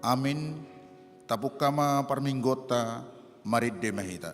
Amin. Tapuk kama parminggota marid de mahita.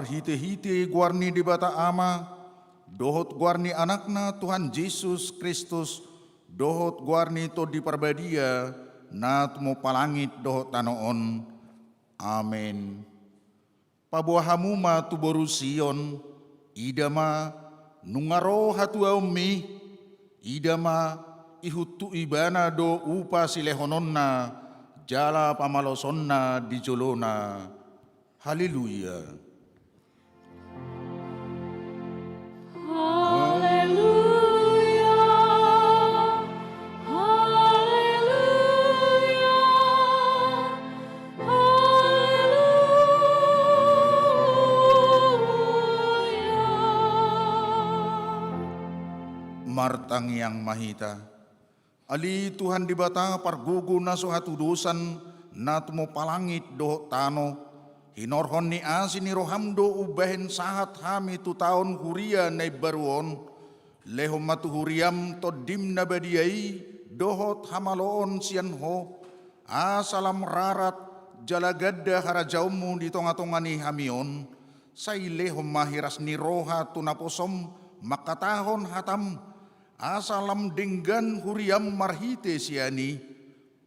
Hite-hite guarni di bata ama, dohot guarni anakna Tuhan Yesus Kristus, dohot guarni to di parbadia, na tumo palangit dohot tanoon. Amen. Pabuahamuma tu borusion, idama nungaro hatu aumi, idama ihutu ibana do upa silehononna, jala pamalosonna di jolona. Haleluya. Martang yang mahita, ali Tuhan di bata pargugu na suhatu dosan na tumo palangit do tano, hinorhon ni asin ni rohamdo ubahen sahat hami tu taon huria na baruon, lehom matu huriam to dim na badiai dohot hamaloon sian ho, asalam rarat jalagadda harajaumu di tonga-tonga ni hamion, say lehom mahiras ni roha tunaposom makatahon hatam, asalam dinggan huriam marhite siani,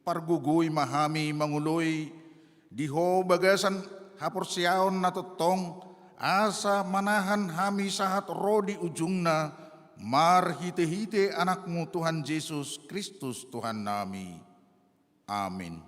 pargugoy mahami manguloy, diho bagasan hapursiaon na totong, asa manahan hami sahat rodi ujungna, marhite-hite anakmu Tuhan Yesus Kristus Tuhan nami. Amin.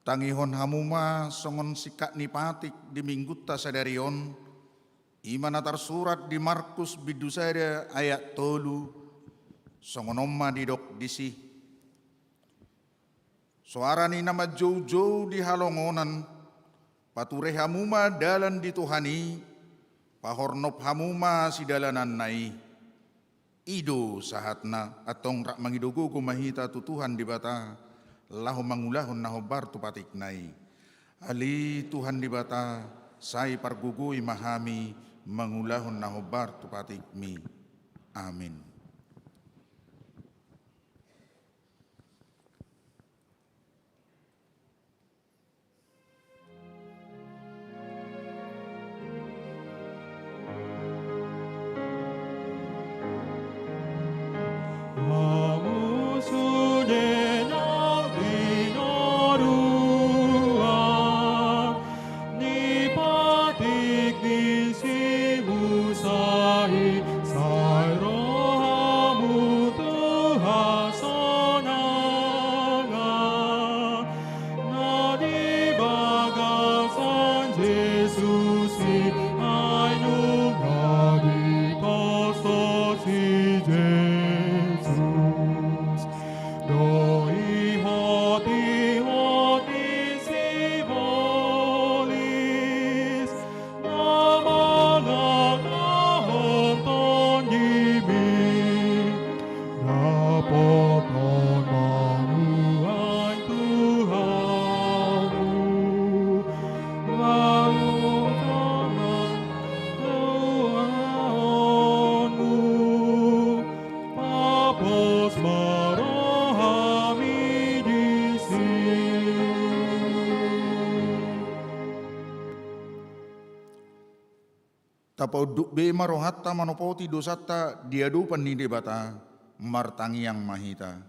Tangihon hamuma songon sikak nipatik di minggutta sadarion, imana tersurat di Markus bidusada ayat 3, songon omma didok disi. Suara ni nama jauh-jauh di halongonan, pature hamuma dalan di Tuhani, pahornop hamuma si dalanan nai. Ido sahatna atong rak mangidogo kumahita tutuhan di bata, lahu mangulahun nahobar tu patik nai. Ali Tuhan di bata, sai pargugui mahami, mangulahun nahobar tu patik mi. Amin. Tapau duk be marohatta manopoti dosata diadupan ni debata martangi yang mahita.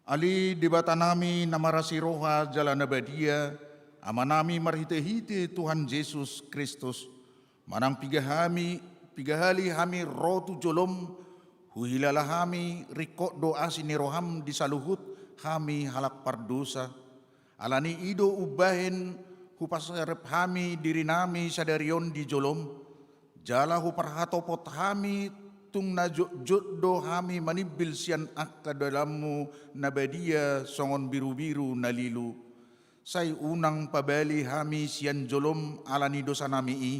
Ali debata nami namarasi roha jalan abadia, amanami marhite-hite Tuhan Yesus Kristus. Manang pigahali hami rotu jolom, huhilala hami rikok doa sini roham disaluhut hami halak pardosa. Alani ido ubahen hupasarep hami diri nami sadarion di jolom. Jala huparhatopot hami tung najut do hami manibil sian akka dalammu nabadia songon biru-biru nalilu. Say unang pabali hami sian jolom alani dosa nami i.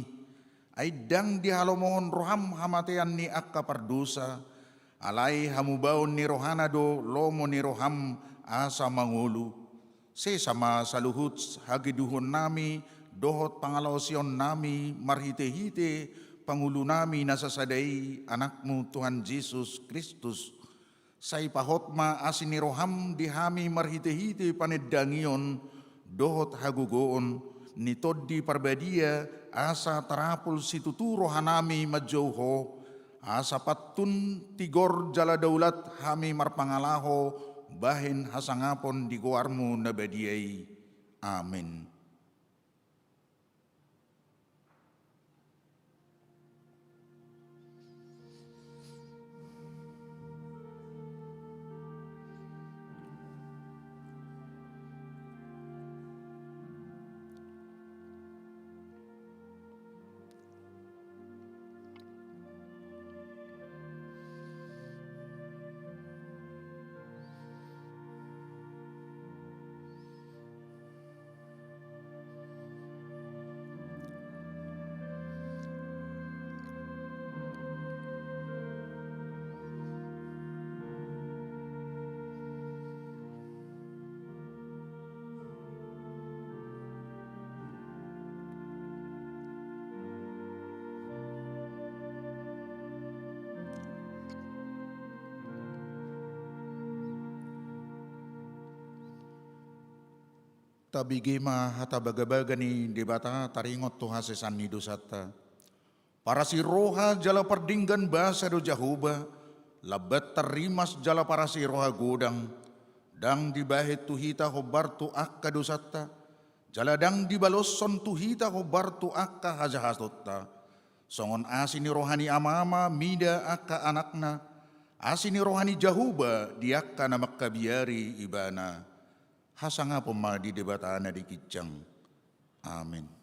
Aidang dihalomohon roham hamatean ni akka pardosa. Alai hamubaon ni rohana do lomo ni roham asa mangulu. Se sama saluhut hagiduhon nami dohot pangalausion nami marhite-hite Pangulu nami nasasadai anakmu Tuhan Yesus Kristus. Sai pahotma asini roham dihami marhite-hite panedangion dohot hagugoon nitod di parbadia asa tarapul situtu rohanami majauho asa patun tigor jala daulat hami marpangalaho bahin hasangapon di goarmu nabadiai. Amin. Tabigima hata bagabaga ni debata taringot to hasesan ni dosata. Para si roha jala pardinggan basa do jahuba, labat tarimas jala para si roha godang, dang dibahit tuhita hobar tu akka dosata, jala dang dibalosson tuhita hobar tu akka hajahatotta. Songon asini rohani amama mida akka anakna, asini rohani jahuba diakka na makkabiari ibana. hasanga pemadi debatana di kijang. Amin.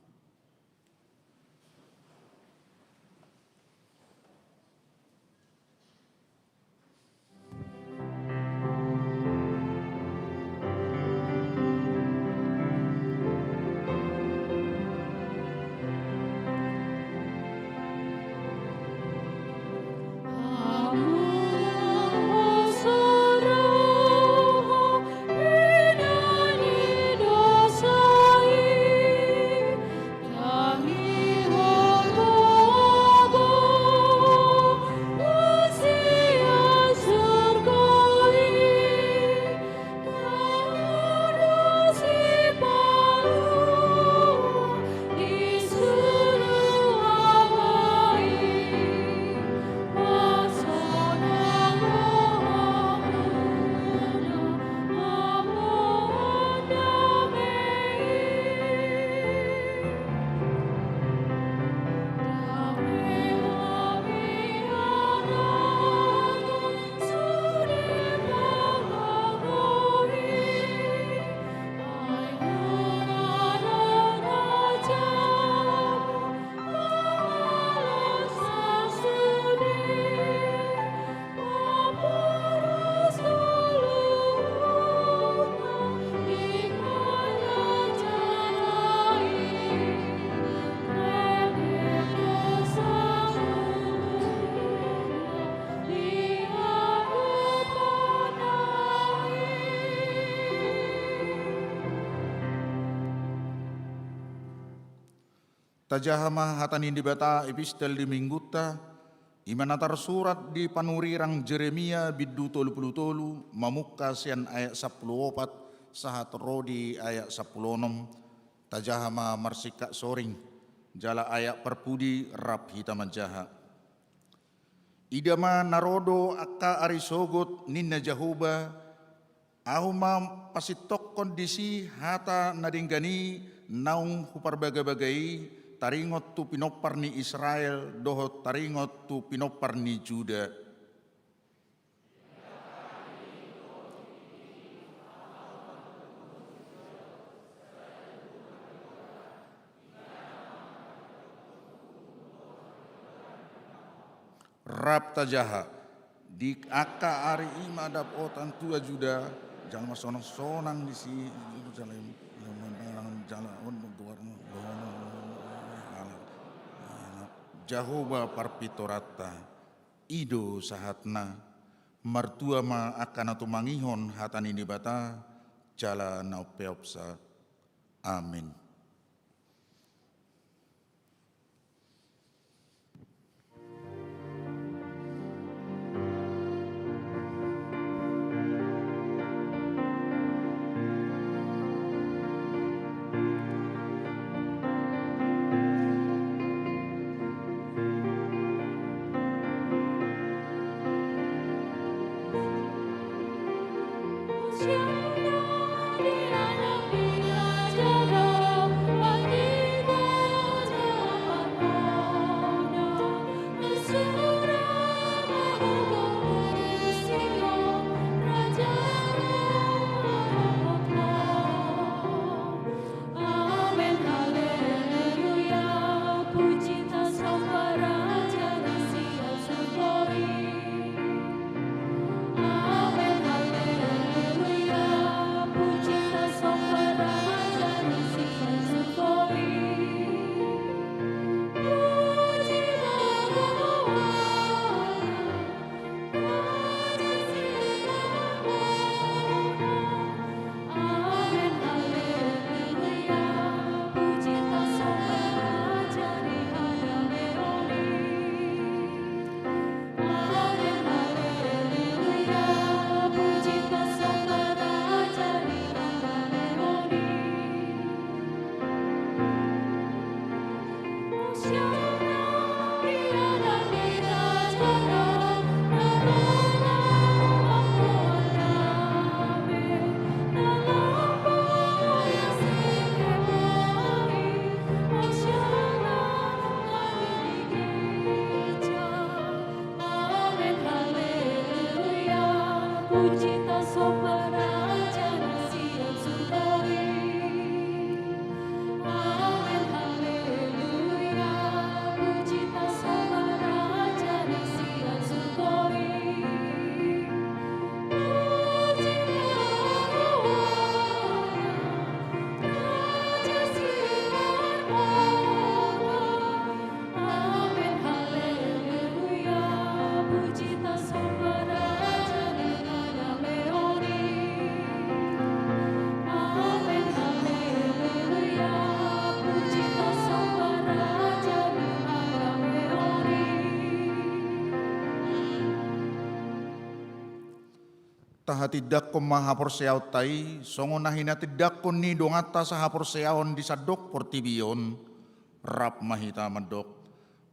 Tajahama hatanin di bata epistel di mingguta, imanatar surat di panurirang Jeremia biddu tolu mamukka sian ayat 14 sahat rodi ayat 16, tajahama marsika soring jala ayat perpudi rap hitaman jaha. Idama narodo akka arisogot ninna jahuba, ahuma pasitok kondisi hata nadinggani naung huparbaga-bagai, taringot tu pinopar ni Israel, dohot taringot tu pinopar ni Juda. Rab tajaha, di aka ari ima dapotan tua Juda, jangan sonang-sonang di si Jerusalem, jalan Jahoba parpitorata, ido sahatna, martua ma akan atau mangihon hatan ini bata, jala naupeopsa. Amin. Di alam bila jaga tahatidak ko mahaporseaw tay, songo na hinatidak ko ni dongata sa haporseaon di sadok portibion, rap mahita madok.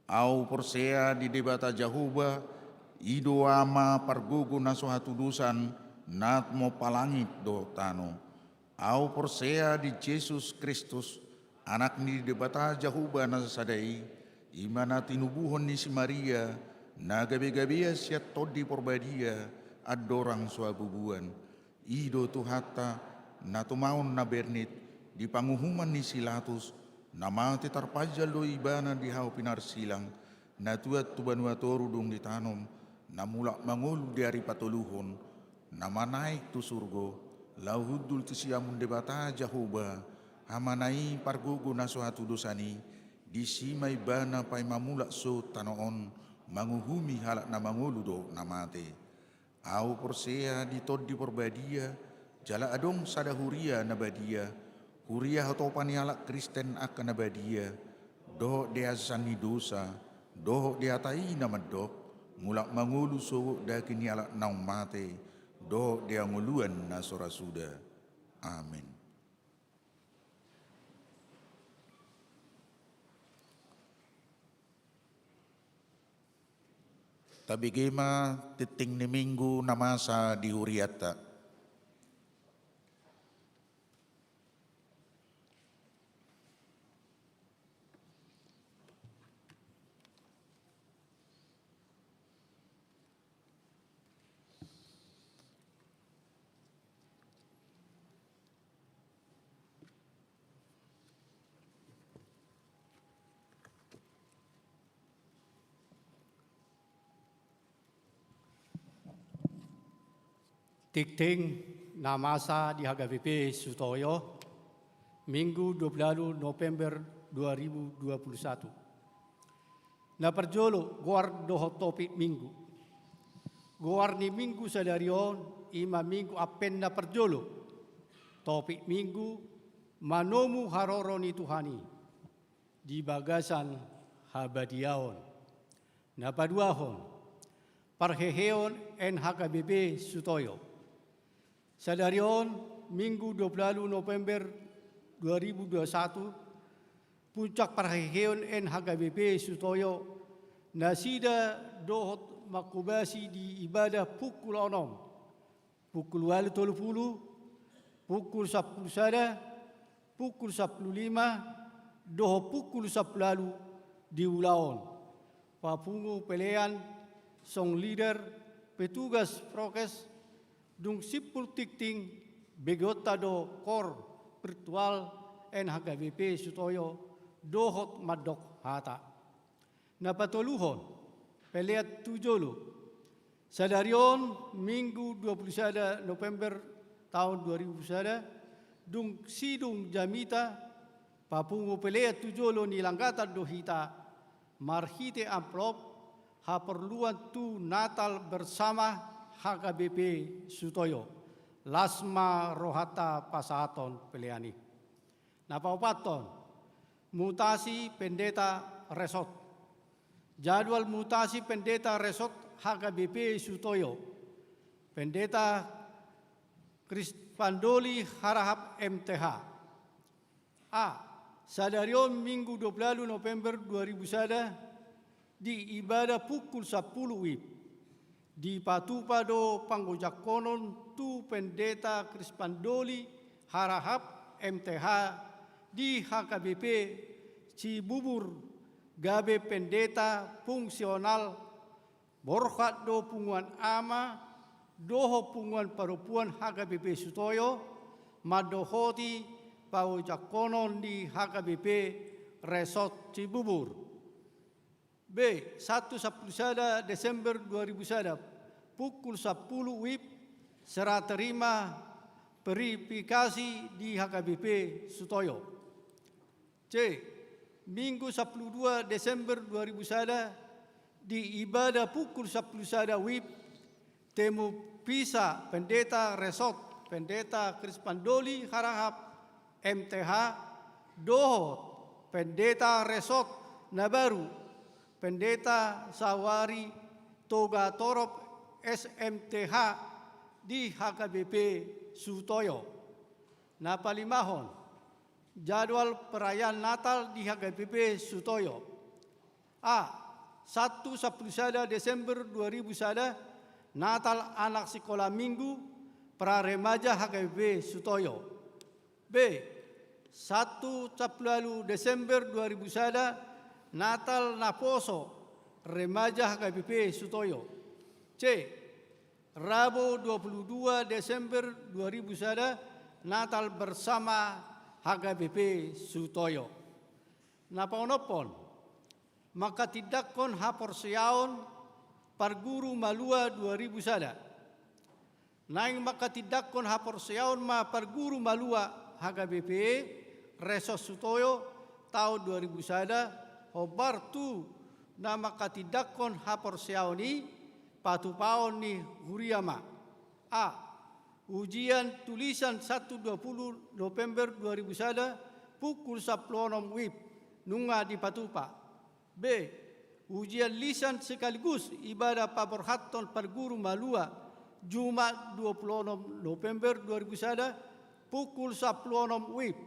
Au porsea di debata jahuba, ido ama pargugu na suhatudusan, nat mo palangit do tano. Au porsea di Jesus Kristus, anak ni debata jahuba na sadai, imana tinubuhon ni si Maria, na gabi-gabi siya todi porbadia, adorang suabubuan. Ido tuhata na tumaon na bernit, di panguhuman ni Silatus, na mati tarpajal do ibana di hao pinarsilang, na tuat tubanua torudong ditanom, na mulak mangulu di hari patuluhon, na manaik tu surgo, lauhudul tu siamun debata jahuba, hamanai pargugu na suhatu dosani, di simay bana pay mamulak so tanoon, manguhumi halak na mangulu do na mate. Au porsea di tod di porbadia, jala adong sada huria na badia, huria hatopan halak Kristen akan na badia, doh dia sani dosa, doh dia tai na madok, mulak mangulu so dakin halak naung mate, doh dia nguluan na sorasuda. Amin. Tabi gema titing ni minggu namasa di huriata. Tikting namasa di HKBP Sutoyo, Minggu 20 November 2021. Na perjolo guar doho topik minggu. Guar ni minggu sadarion, ima minggu apen na perjolo. Topik minggu, manomu haroroni Tuhani. Di bagasan habadiaon. Na paduahon, parheheon en HKBP Sutoyo. Sadarion Minggu 20 November 2021, puncak parheheon en HKBP Sutoyo, nasida dohot makubasi di ibadah pukul 6, pukul 8.30, pukul 10 sada, pukul 15, doho pukul 10 lalu di ulaon. Papungu pelean, song leader, petugas prokes, dung sipul tikting begota do kor virtual en HKBP Sutoyo dohot madok hata. Napatuluhon peliat tujolu sadarion Minggu 21 November tahun 2021 dung sidung jamita papungu peliat tujolu nilanggata dohita marhite amplop haperluan tu Natal bersama HKBP Sutoyo, Lasma Rohata Pasaton Peliani. Napaupaton, mutasi pendeta resort. Jadwal mutasi pendeta resort HKBP Sutoyo. Pendeta Krispandoli Harahap MTH. A. Sadarion Minggu 20 November 2001 di ibadah pukul 10 WIB. Di patupado panggojakonon tu pendeta Krispandoli Harahap MTH di HKBP Cibubur gabe pendeta fungsional borhat do punguan ama doho punguan parupuan HKBP Sutoyo madohoti panggojakonon di HKBP Resort Cibubur. B. 1 Desember 2001 pukul 10 WIB serah terima verifikasi di HKBP Sutoyo. C. Minggu 12 Desember 2001 di ibadah pukul 10 WIB temu pisa pendeta resort pendeta Krispandoli Harahap MTH dohot pendeta resort Nabaru pendeta Sawari Toga Torop SMTH di HKBP Sutoyo. Napalimahon, jadwal perayaan Natal di HKBP Sutoyo. A. 1 Desember 2001, Natal anak sekolah minggu pra remaja HKBP Sutoyo. B. 1 Desember 2001, Natal Naposo remaja HKBP Sutoyo. C. Rabu 22 Desember 2001, Natal bersama HKBP Sutoyo. Napaunopon, maka tidakkon haporseaon parguru malua 2001. Naing maka tidakkon haporseaon ma parguru malua HKBP Resos Sutoyo tahun 2001 hobartu na maka tidakkon haporseaoni patupaon ni huriama. A. Ujian tulisan 1-20 November 2001 pukul 10 WIB nunga di Patupa. B. Ujian lisan sekaligus ibadah paborhaton parguru malua Jumat 26 November 2001 pukul 10 WIB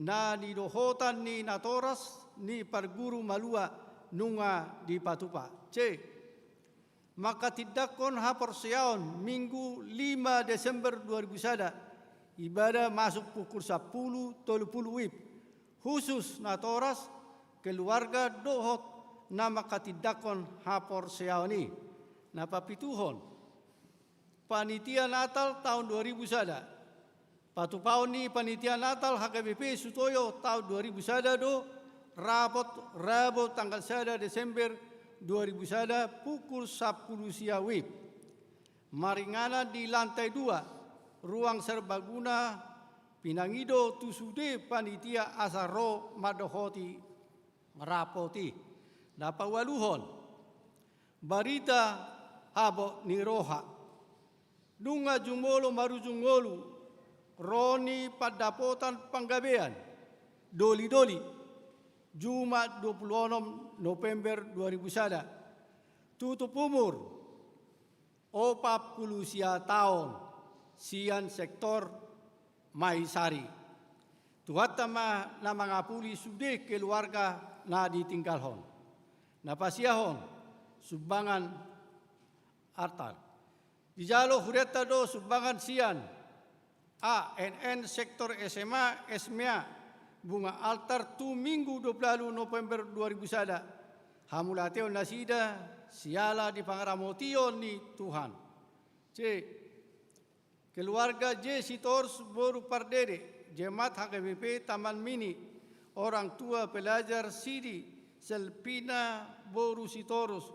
na didohotan ni natoras ni parguru malua nunga di Patupa. C. Maka tidakkon haporseaon Minggu 5 Desember 2001 ibadah masuk pukul 10.30 WIB khusus natoras keluarga dohot na maka tidakkon haporseaoni. Napapituhon panitia Natal tahun 2001 patupaon ni panitia Natal HKBP Sutoyo tahun 2001 do Rabu tanggal 1 Desember 2001 pukul 10 siang WIB. Maringana di lantai 2, ruang serbaguna Pinangido tusude panitia asaro madohoti rapoti. Napawaluhon, barita abo niroha. Dunga jumolo marujungolu, roni padapotan panggabean, doli-doli. Jumat 26 November 2001. Tutup umur 40 tahun sian sektor Maisari. Tuhatama na mga puli sude keluarga na ditinggalhon. Napasiyahon subangan artar. Dijalo hureta do subangan sian. A. NN sektor SMA SMA. Bunga altar tu Minggu 20 November 2001. Hamulateo nasida siala di pangaramotion ni Tuhan. C. Keluarga J. Sitors Boru Pardede, Jemaat HKBP Taman Mini, orang tua pelajar Sidi Selpina Boru Sitorus,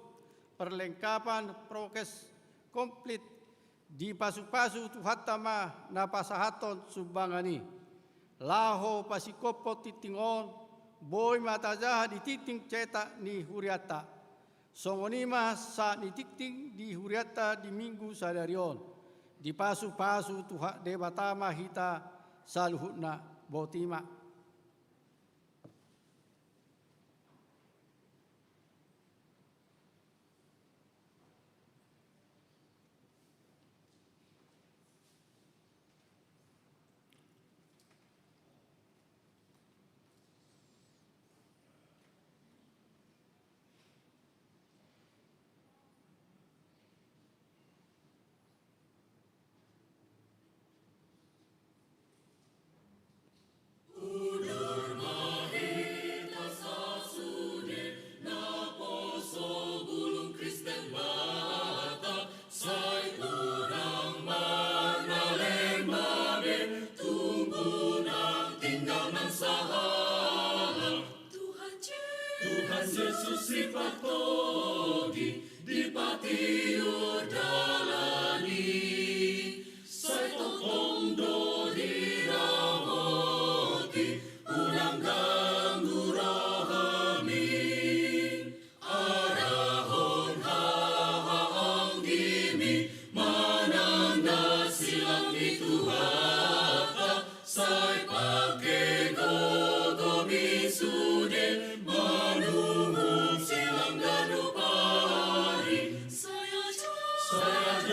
perlengkapan prokes komplit di pasu-pasu tuhatama napasahaton subangani. Laho pasikopo titingon, boy matajaha di titing cetak ni huriata. Songonima sa ni titing di huriata di minggu sadarion. Di pasu-pasu tuha debatama hita saluhutna botima. Yesus sifat togi di patio dalani sai tondo di ramoti ulang ganggu rohami arahon hahang gimi mananda silang itu hata sai pakai gogo misude Saya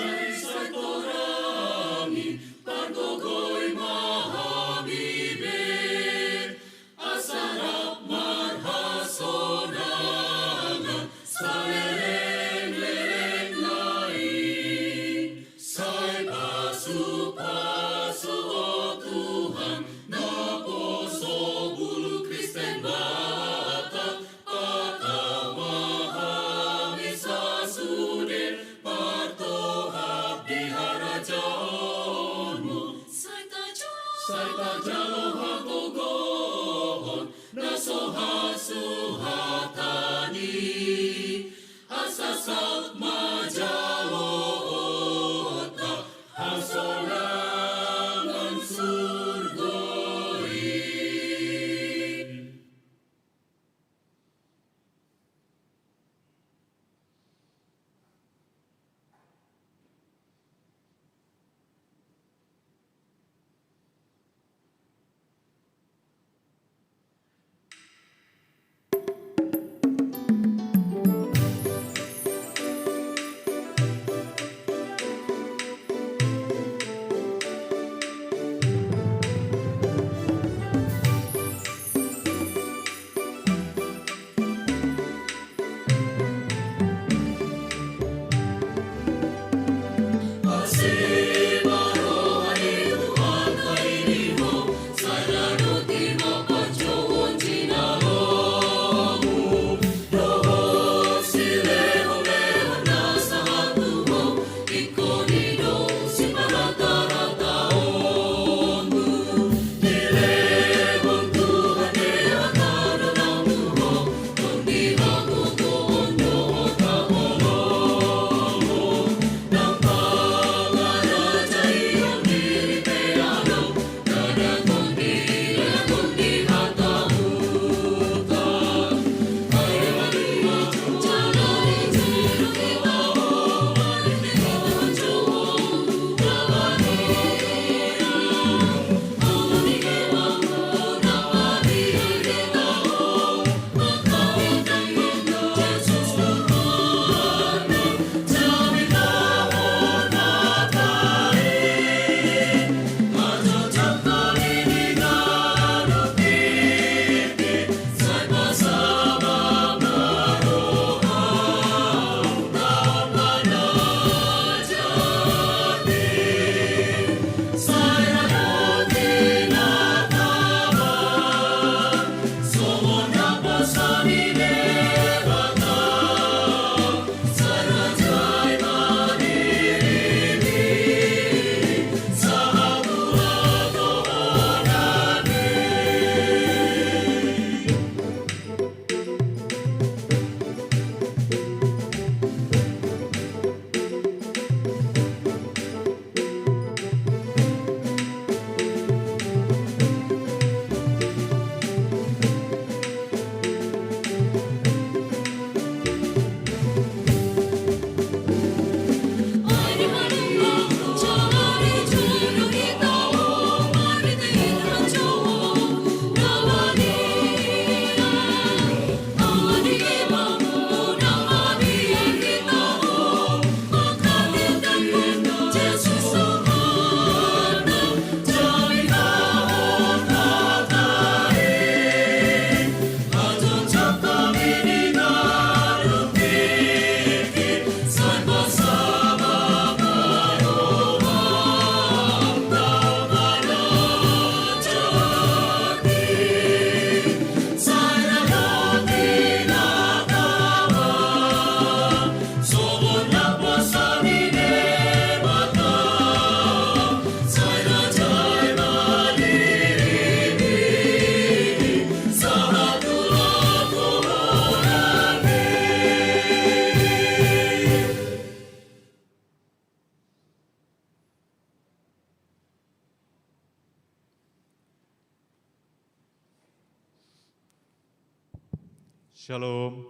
Shalom.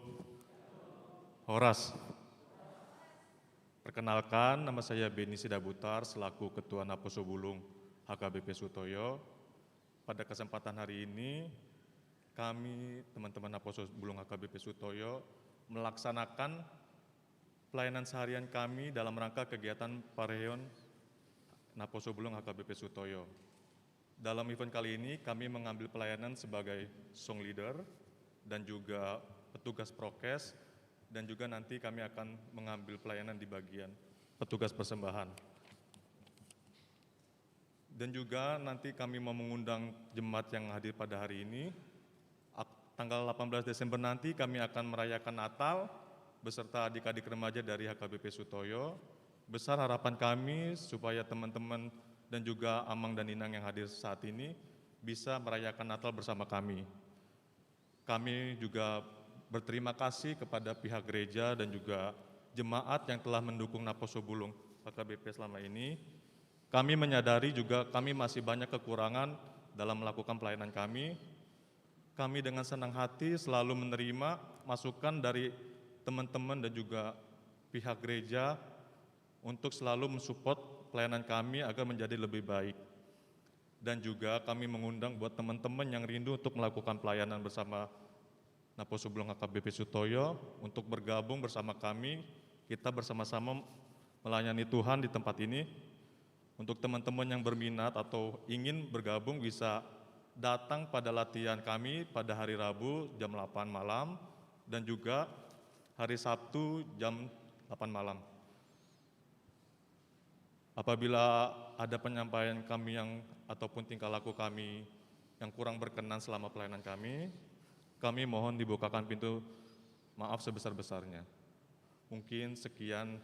Horas. Perkenalkan, nama saya Beni Sidabutar selaku Ketua Naposo Bulung HKBP Sutoyo. Pada kesempatan hari ini, kami teman-teman Naposo Bulung HKBP Sutoyo melaksanakan pelayanan seharian kami dalam rangka kegiatan Pareon Naposo Bulung HKBP Sutoyo. Dalam event kali ini, kami mengambil pelayanan sebagai song leader dan juga petugas prokes, dan juga nanti kami akan mengambil pelayanan di bagian petugas persembahan. Dan juga nanti kami mau mengundang jemaat yang hadir pada hari ini. Tanggal 18 Desember nanti kami akan merayakan Natal beserta adik-adik remaja dari HKBP Sutoyo. Besar harapan kami supaya teman-teman dan juga Amang dan Inang yang hadir saat ini bisa merayakan Natal bersama kami. Kami juga berterima kasih kepada pihak gereja dan juga jemaat yang telah mendukung Naposo Bulung HKBP selama ini. Kami menyadari juga kami masih banyak kekurangan dalam melakukan pelayanan kami. Kami dengan senang hati selalu menerima masukan dari teman-teman dan juga pihak gereja untuk selalu mensupport pelayanan kami agar menjadi lebih baik. Dan juga kami mengundang buat teman-teman yang rindu untuk melakukan pelayanan bersama Naposo Bulung HKBP Sutoyo untuk bergabung bersama kami. Kita bersama-sama melayani Tuhan di tempat ini. Untuk teman-teman yang berminat atau ingin bergabung bisa datang pada latihan kami pada hari Rabu jam 8 malam dan juga hari Sabtu jam 8 malam. Apabila ada penyampaian kami ataupun tingkah laku kami yang kurang berkenan selama pelayanan kami mohon dibukakan pintu maaf sebesar-besarnya. Mungkin sekian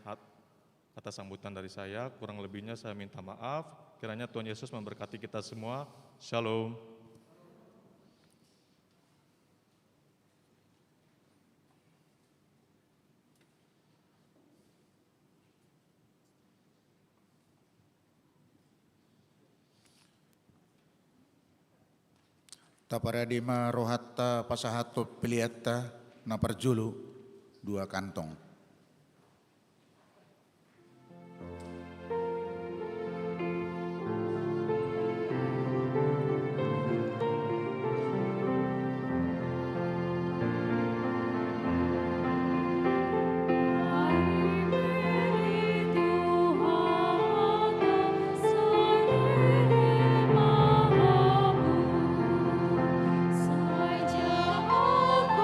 kata sambutan dari saya, kurang lebihnya saya minta maaf. Kiranya Tuhan Yesus memberkati kita semua. Shalom. Taparadima rohatta pasahatot piliatta naparjulu 2 kantong. Saja aku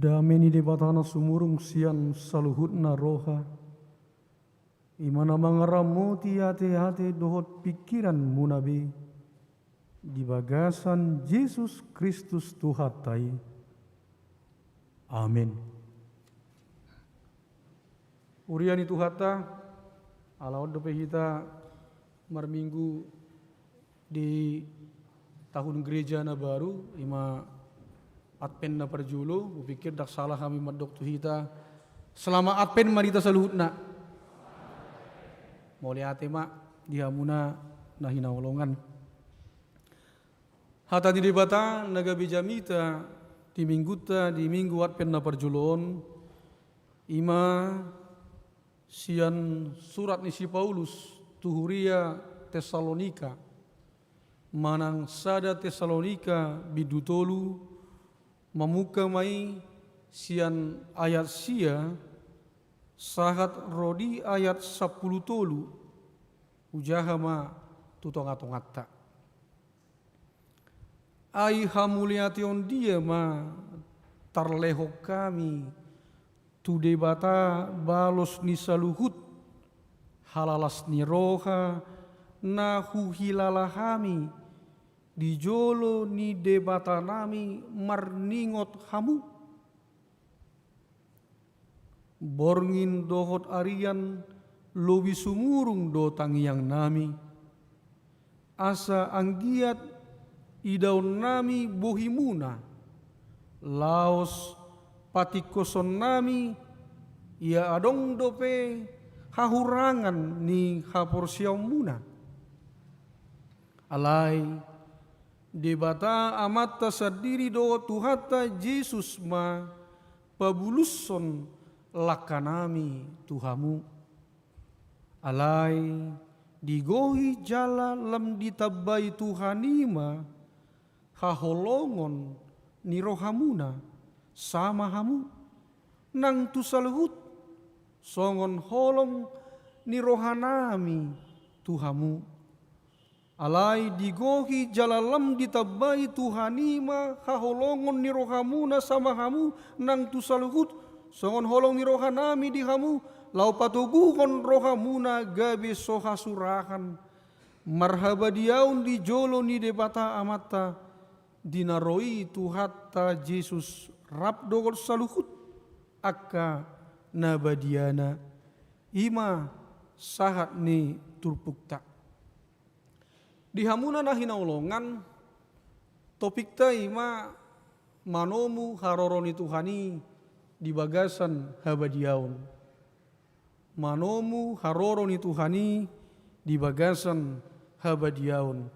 Dameni de batana sumurung sian saluhutna roha. Imana mangaramoti hati-hati dohot pikiran munabi. Di bagasan Yesus Kristus Tuhatai. Amin. Uriani Tuhata, alaud dope kita marminggu di tahun gereja na baru, ima Advent na perjulo, upikir dak salah kami madok tuhita. Selama Advent marita saluhutna. Moli ate mak dihamuna na hinaulongan. Hata di debata nagabi jamita di minggu Advent na perjuloon ima sian surat ni si Paulus tuhuria Tesalonika manang sada Tesalonika bidutolu mamuka mai sian ayat sia sahat rodi ayat 10 tolu ujahama tutongatongatta ai hamuliation dia ma tarleho kami tu debata balos ni saluhut halalas ni roha na huhilalahami di jolo ni debata nami marningot hamu borngin dohot arian lobi sumurung do tangiang nami asa anggiat idaun nami bohimuna laos patikoson nami ia adong dope hahurangan ni haporsiaumuna alai debata amata sadiri do tuhata Yesus ma pabuluson lakanami Tuhamu alai digohi jala lam ditabai Tuhanima haholongon ni rohamuna sama hamu nang tusaluhut songon holong ni rohanami Tuhamu alai digohi jalalam ditabai Tuhanima haholongon ni rohamuna sama hamu nang tusaluhut songon holong ni rohanami di hamu lau patuguhon rohamuna gabe soha surahan marhaba diaun di jolo ni debata amata dinaroi tuhatta Yesus rap dogol saluhut akka nabadiana ima sahat ni turpukta di hamuna na hinaulongan topik ta ima manomu haroroni Tuhani di bagasan habadiaun manomu haroroni Tuhani di bagasan habadiaun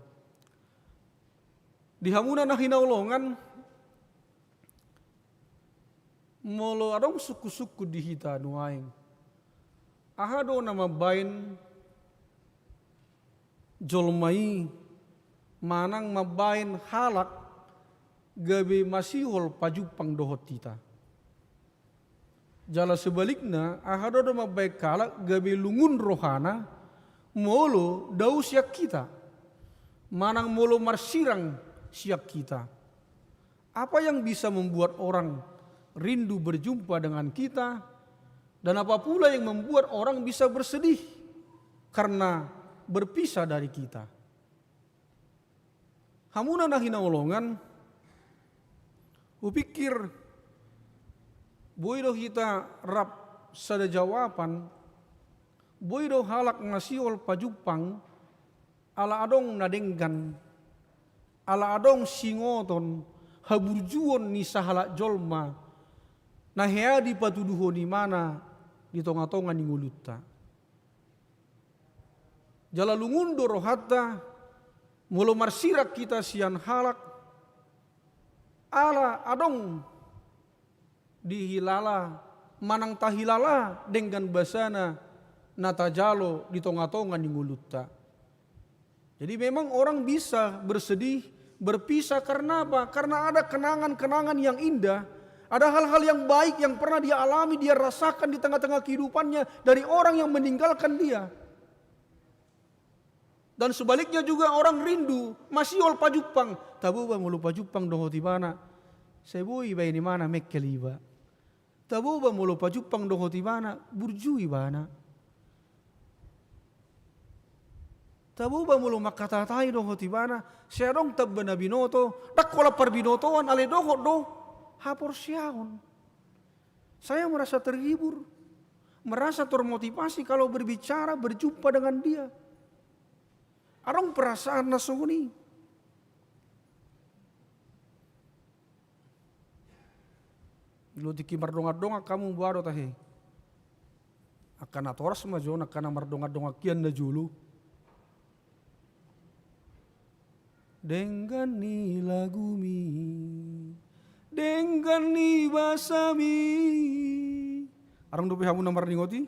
di hamuna na hinaulongan molo adong suku-suku di hita nuaing ahado nama bain jolmai manang mabain halak gabe masihol pajupang dohot tita jala sebaliknya ahado nama baik kalak gabe lungun rohana molo dau siak kita manang molo marsirang siak kita apa yang bisa membuat orang rindu berjumpa dengan kita dan apa pula yang membuat orang bisa bersedih karena berpisah dari kita. Hamuna na hinaulongan upikir boido kita rap sada jawaban boido halak ngasiol pajupang ala adong nadenggan ala adong singoton haburjuon ni sahala jolma na headi patuduho di mana di tonga-tonga ni ngulutta. Jala lungundo rohatta molo marsirak kita sian halak ala adong dihilala manang tahilala dengan basana natajalo di tonga-tonga ni ngulutta. Jadi memang orang bisa bersedih, berpisah karena apa? Karena ada kenangan-kenangan yang indah. Ada hal-hal yang baik yang pernah dia alami, dia rasakan di tengah-tengah kehidupannya dari orang yang meninggalkan dia. Dan sebaliknya juga orang rindu, masih ol pajupang. Tabu bang mulu pajupang doho tibana. Sebui bayi di mana mekkeliba. Tabo ba mulu pajupang doho tibana burjui bana. Tabo ba mulu makatatai doho tibana serong tabbana binoto dakkola par binotoan ale doho do hapor siaon. Saya merasa terhibur, merasa termotivasi kalau berbicara berjumpa dengan dia. Arong perasaan nasuni. Lo tiki mardonga-donga kamu baru tahe. Akan atoras majon akan mardonga-donga kian na julu. Denggani lagu mi, denggani basami. Arang dope hamu namar ningoti.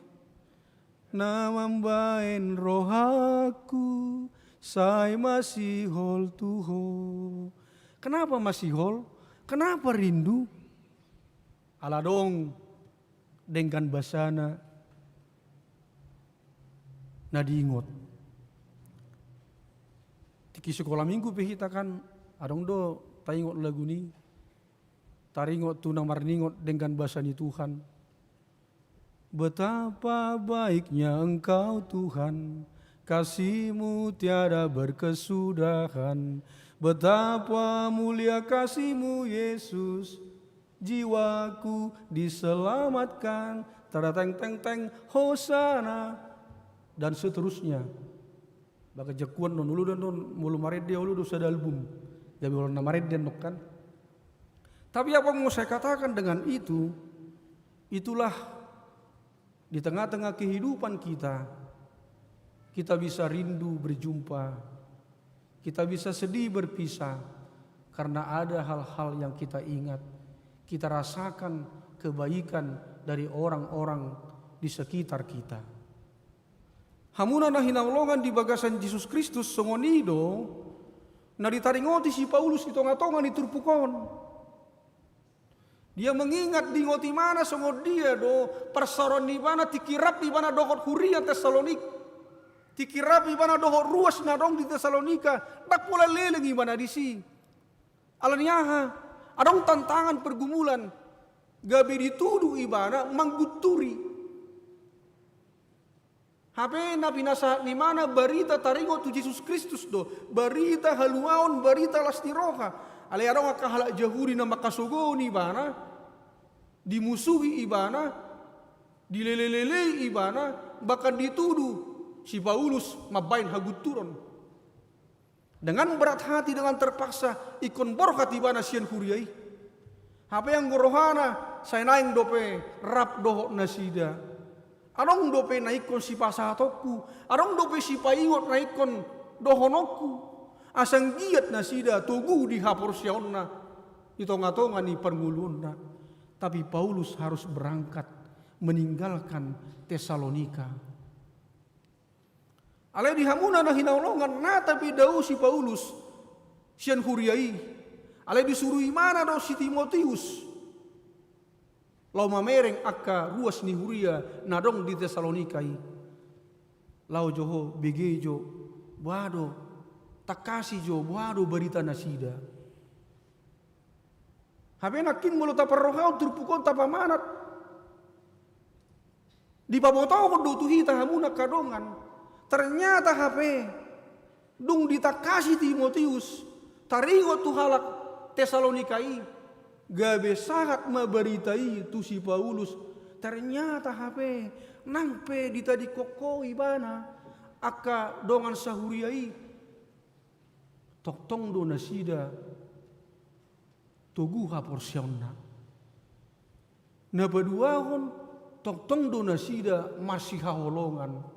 Namambain rohaku, saya masih hol tuho. Kenapa masih hol? Kenapa rindu? Aladong dengan basana nadiingot. Tiki sekolah minggu pehita kan adong do taingot lagu ni. Taringot tu namar ningot dengan basani Tuhan. Betapa baiknya Engkau Tuhan, kasih-Mu tiada berkesudahan. Betapa mulia kasih-Mu Yesus, jiwaku diselamatkan, terateng teng teng hosana, dan seterusnya. Baka jakuan non ulu dan non mulu maret dia ulu dosa dalbum, jadi ulu namaret dia kan. Tapi apa mau saya katakan dengan itu? Itulah di tengah-tengah kehidupan kita, kita bisa rindu berjumpa, kita bisa sedih berpisah, karena ada hal-hal yang kita ingat. Kita rasakan kebaikan dari orang-orang di sekitar kita. Hamuna na hinaulongan di bagasan Yesus Kristus songonido na ditaringoti si Paulus itonga-tonga ni turpukon. Dia mengingat di ngoti mana songod dia do persoron di mana tikirap di mana dohot huria Tesalonik. Tikirap di mana dohot ruas na dong di Tesalonika. Dak pula leleng di mana di si. Alanyaha adong tantangan pergumulan, gabe dituduh ibana mangguturi. Hape na pinasa ni mana barita taringo tu Yesus Kristus do, barita haluaon, barita lastiroha. Ale adong akahala jahuri na makasugoni ibana, dimusuhi ibana, dilelelelei ibana, bahkan dituduh si Paulus mabain haguturon. Dengan berat hati, dengan terpaksa ikon borkat ibana sian huriai. Apa yang gorohana saya naing dope rap doho nasida. Arong dope naikon si pasatoku, arong dope si paingot naikon dohonoku. Asang giat nasida tugu di hapor siaonna itonga-tonga ni perngulunna. Tapi Paulus harus berangkat meninggalkan Tesalonika. Ale di hamuna na hinaulongan na tapi daw si Paulus sian huriai. Ale disuruh mana daw si Timotius. Lau mamereng akka ruas ni huria nadong di Tesalonikai. Lau joho begejo wado takasi jo wado berita nasida. Habe nakin mulo taparrohau turpukon tapamanat. Di babotau ko do tuhita hamuna kadongan. Ternyata HP dung ditakasi Timotius taringo tu halak Tesalonikai gabe sangat maberitai tu si Paulus. Ternyata HP nangpe ditadi koko ibana aka dongan sahuriai toktong do nasida tugu haporsionna na baduahon toktong do nasida masih haholongan.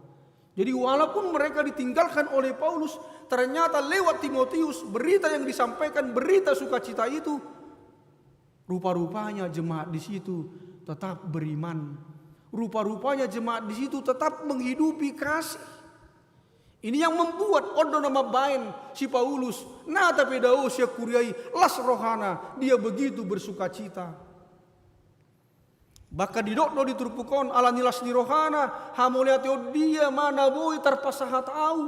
Jadi walaupun mereka ditinggalkan oleh Paulus, ternyata lewat Timotius berita yang disampaikan, berita sukacita itu, rupa-rupanya jemaat di situ tetap beriman. Rupa-rupanya jemaat di situ tetap menghidupi kasih. Ini yang membuat odo nama bain si Paulus, na tapi dao sia kuriai las rohana, dia begitu bersukacita. Baka didokno diturpukon ala nilas ni rohana hamuliatio dia mana boy tarpasahat au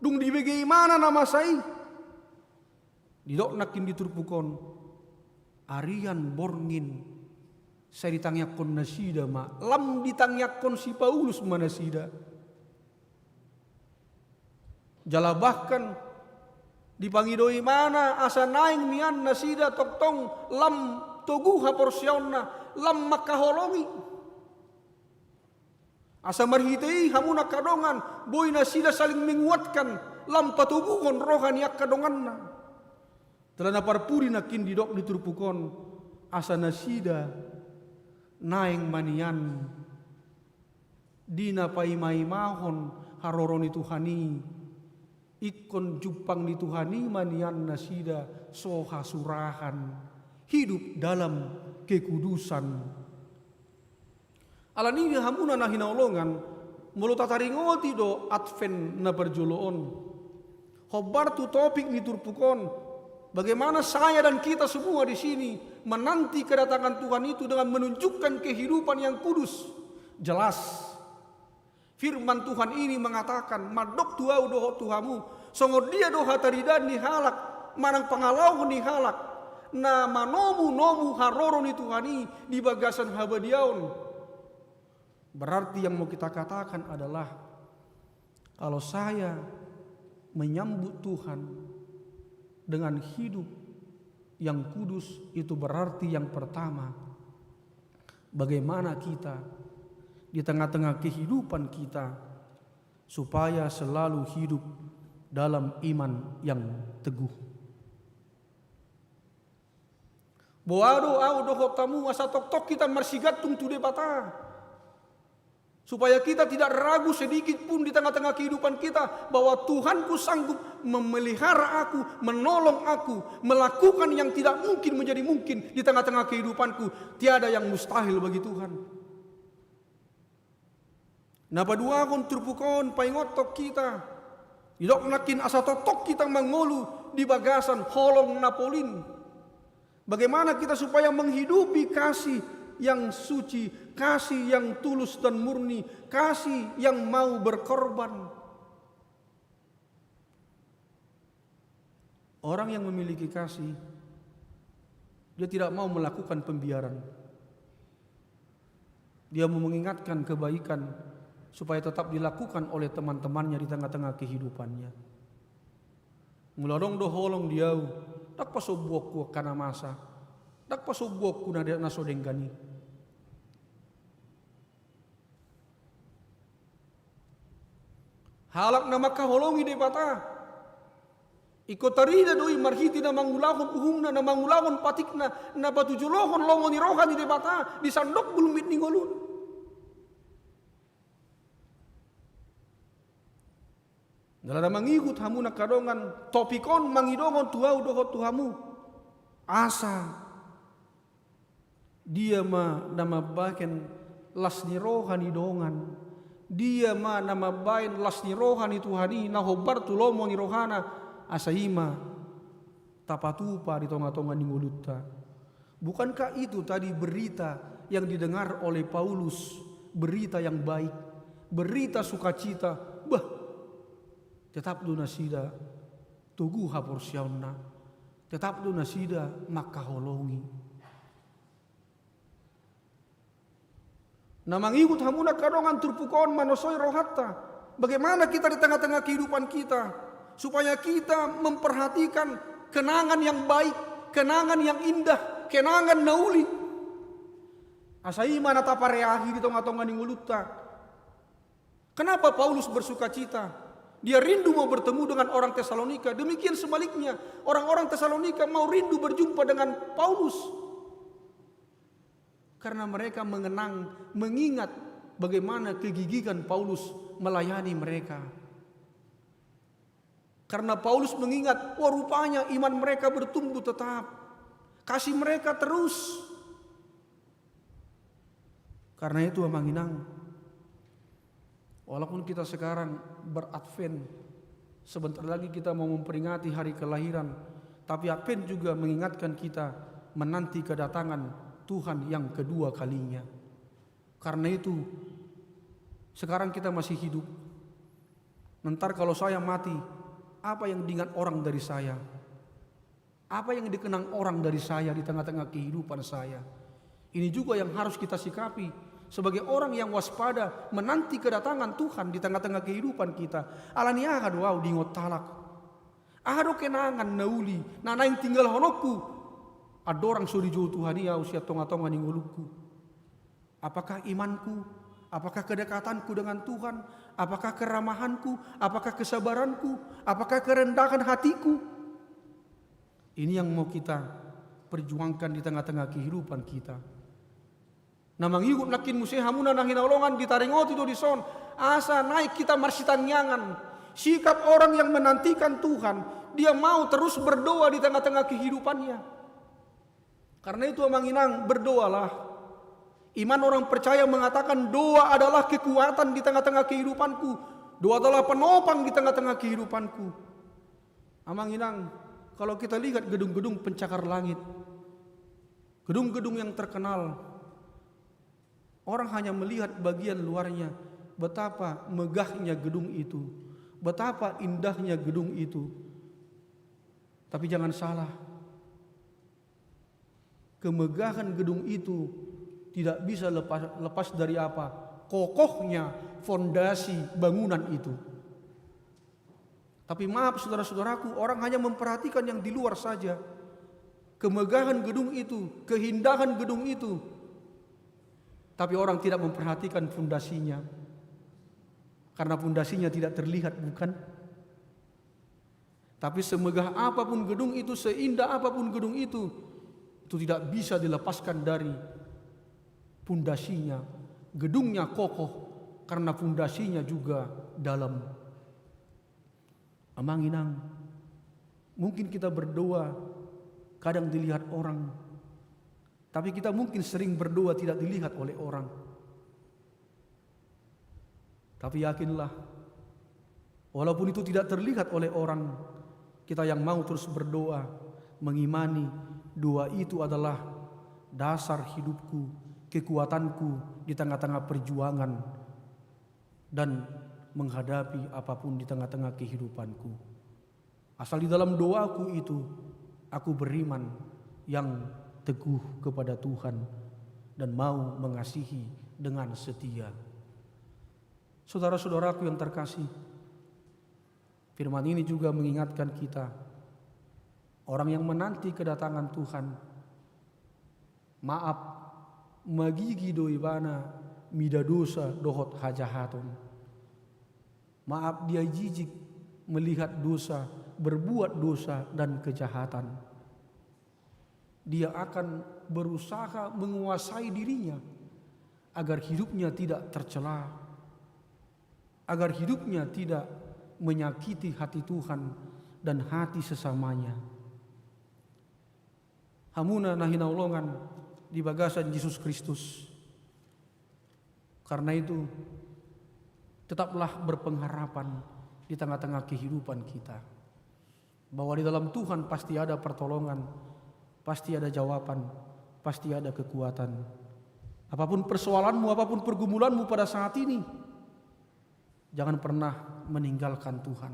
dung dibegi mana nama sai didok nakin diturpukon arian borngin Saya ditangyakon nasida ma. Lam ditangyakon si Paulus manasida. Jala bahkan dipangidoi mana asa naing nian nasida toktong lam toguha porsionna lam makaholongi. Asa marhitei hamuna kadongan boy nasida saling menguatkan lam patuguhon rohani ak kadonganna. Telah parpuri nakin didok diturpukon asa nasida naing manian dina paimahon haroroni Tuhani ikon jupang ni Tuhani manian nasida soha surahan hidup dalam kekudusan. Alani hamuna na hinaulongan mulut tataringoti do advent na berjoloon. Hobar tu topik ni turpukon bagaimana saya dan kita semua di sini menanti kedatangan Tuhan itu dengan menunjukkan kehidupan yang kudus. Jelas firman Tuhan ini mengatakan madok tuau doho Tuhamu songo dia doha taridan ni halak manang pangalau ni halak na manomu haroro ni Tuhani di bagasan habadiaon. Berarti yang mau kita katakan adalah kalau saya menyambut Tuhan dengan hidup yang kudus, itu berarti yang pertama bagaimana kita di tengah-tengah kehidupan kita supaya selalu hidup dalam iman yang teguh. Boado au doho tamu asa tok kita marsigatung tu debata. Supaya kita tidak ragu sedikit pun di tengah-tengah kehidupan kita bahwa Tuhanku sanggup memelihara aku, menolong aku, melakukan yang tidak mungkin menjadi mungkin di tengah-tengah kehidupanku. Tiada yang mustahil bagi Tuhan. Napa dua kon turpukon paingotok kita. Idok nakin asa totok kita mengolu di bagasan holong napolin. Bagaimana kita supaya menghidupi kasih yang suci, kasih yang tulus dan murni, kasih yang mau berkorban. Orang yang memiliki kasih, dia tidak mau melakukan pembiaran. Dia mau mengingatkan kebaikan supaya tetap dilakukan oleh teman-temannya di tengah-tengah kehidupannya. Muladong doholong dia, dak pasobok ku kana masa, dak pasobok ku na nasodenggani. Halak na makaholongi de bata. Iko tarida doi marhiti na mangulahon uhumna na mangulahon patikna na batujulohon longo ni rohani de bata di sandok bulumit ni ngolun. Nalada mangikut hamu na kadongan topikon mangidongon tuau doho tuhamu. Asa dia ma nama baken las ni rohani dongan. Dia ma nama bain las ni rohani Tuhani na hobar tu lomo ni rohana asaima tapatupa di tonga-tonga ni ngulutta. Bukankah itu tadi berita yang didengar oleh Paulus, berita yang baik, berita sukacita. Bah, tetap lu nasida tugu haporsiauna, tetap lu nasida makaholongi. Namang ikut hamuna kadongan turpukon manosoi rohatta. Bagaimana kita di tengah-tengah kehidupan kita supaya kita memperhatikan kenangan yang baik, kenangan yang indah, kenangan nauli. Asai mana tapareahi di tonga-tonga ni ngulutta. Kenapa Paulus bersuka cita? Dia rindu mau bertemu dengan orang Tesalonika. Demikian sebaliknya, orang-orang Tesalonika mau rindu berjumpa dengan Paulus. Karena mereka mengingat bagaimana kegigihan Paulus melayani mereka. Karena Paulus mengingat, wah rupanya iman mereka bertumbuh tetap. Kasih mereka terus. Karena itu amanginang, walaupun kita sekarang beradvent, sebentar lagi kita mau memperingati hari kelahiran, tapi Advent juga mengingatkan kita menanti kedatangan Tuhan yang kedua kalinya. Karena itu sekarang kita masih hidup. Nanti kalau saya mati, apa yang diingat orang dari saya? Apa yang dikenang orang dari saya di tengah-tengah kehidupan saya? Ini juga yang harus kita sikapi sebagai orang yang waspada menanti kedatangan Tuhan di tengah-tengah kehidupan kita. Alani ahad wow dingot talak. Ahado kenangan nauli, nana yang tinggal honokku. Ada orang suri jauh Tuhan ya usia tonga-tonga ninggoluku. Apakah imanku? Apakah kedekatanku dengan Tuhan? Apakah keramahanku? Apakah kesabaranku? Apakah kerendahan hatiku? Ini yang mau kita perjuangkan di tengah-tengah kehidupan kita. Namang igut nakin musim hamuna nang hinaulongan ditaringot itu di son. Asa naik kita marsitan nyangan. Sikap orang yang menantikan Tuhan, dia mau terus berdoa di tengah-tengah kehidupannya. Karena itu amanginang berdoalah. Iman orang percaya mengatakan doa adalah kekuatan di tengah-tengah kehidupanku. Doa adalah penopang di tengah-tengah kehidupanku. Amanginang, kalau kita lihat gedung-gedung pencakar langit, gedung-gedung yang terkenal, orang hanya melihat bagian luarnya, betapa megahnya gedung itu, betapa indahnya gedung itu. Tapi jangan salah, kemegahan gedung itu tidak bisa lepas dari apa? Kokohnya fondasi bangunan itu. Tapi maaf saudara-saudaraku, orang hanya memperhatikan yang di luar saja. Kemegahan gedung itu, keindahan gedung itu. Tapi orang tidak memperhatikan fondasinya. Karena fondasinya tidak terlihat, bukan? Tapi semegah apapun gedung itu, seindah apapun gedung itu tidak bisa dilepaskan dari fondasinya. Gedungnya kokoh karena fondasinya juga dalam. Amanginang, mungkin kita berdoa kadang dilihat orang, tapi kita mungkin sering berdoa tidak dilihat oleh orang. Tapi yakinlah, walaupun itu tidak terlihat oleh orang, kita yang mau terus berdoa, mengimani doa itu adalah dasar hidupku, kekuatanku di tengah-tengah perjuangan dan menghadapi apapun di tengah-tengah kehidupanku. Asal di dalam doaku itu aku beriman yang teguh kepada Tuhan dan mau mengasihi dengan setia. Saudara-saudaraku yang terkasih, firman ini juga mengingatkan kita, orang yang menanti kedatangan Tuhan, maaf, magigi doibana mida dosa dohot hajahatun. Maaf, dia jijik melihat dosa, berbuat dosa dan kejahatan. Dia akan berusaha menguasai dirinya agar hidupnya tidak tercela, agar hidupnya tidak menyakiti hati Tuhan dan hati sesamanya. Hamuna nahinaulongan di bagasan Yesus Kristus. Karena itu tetaplah berpengharapan di tengah-tengah kehidupan kita, bahwa di dalam Tuhan pasti ada pertolongan, pasti ada jawaban, pasti ada kekuatan. Apapun persoalanmu, apapun pergumulanmu pada saat ini, jangan pernah meninggalkan Tuhan.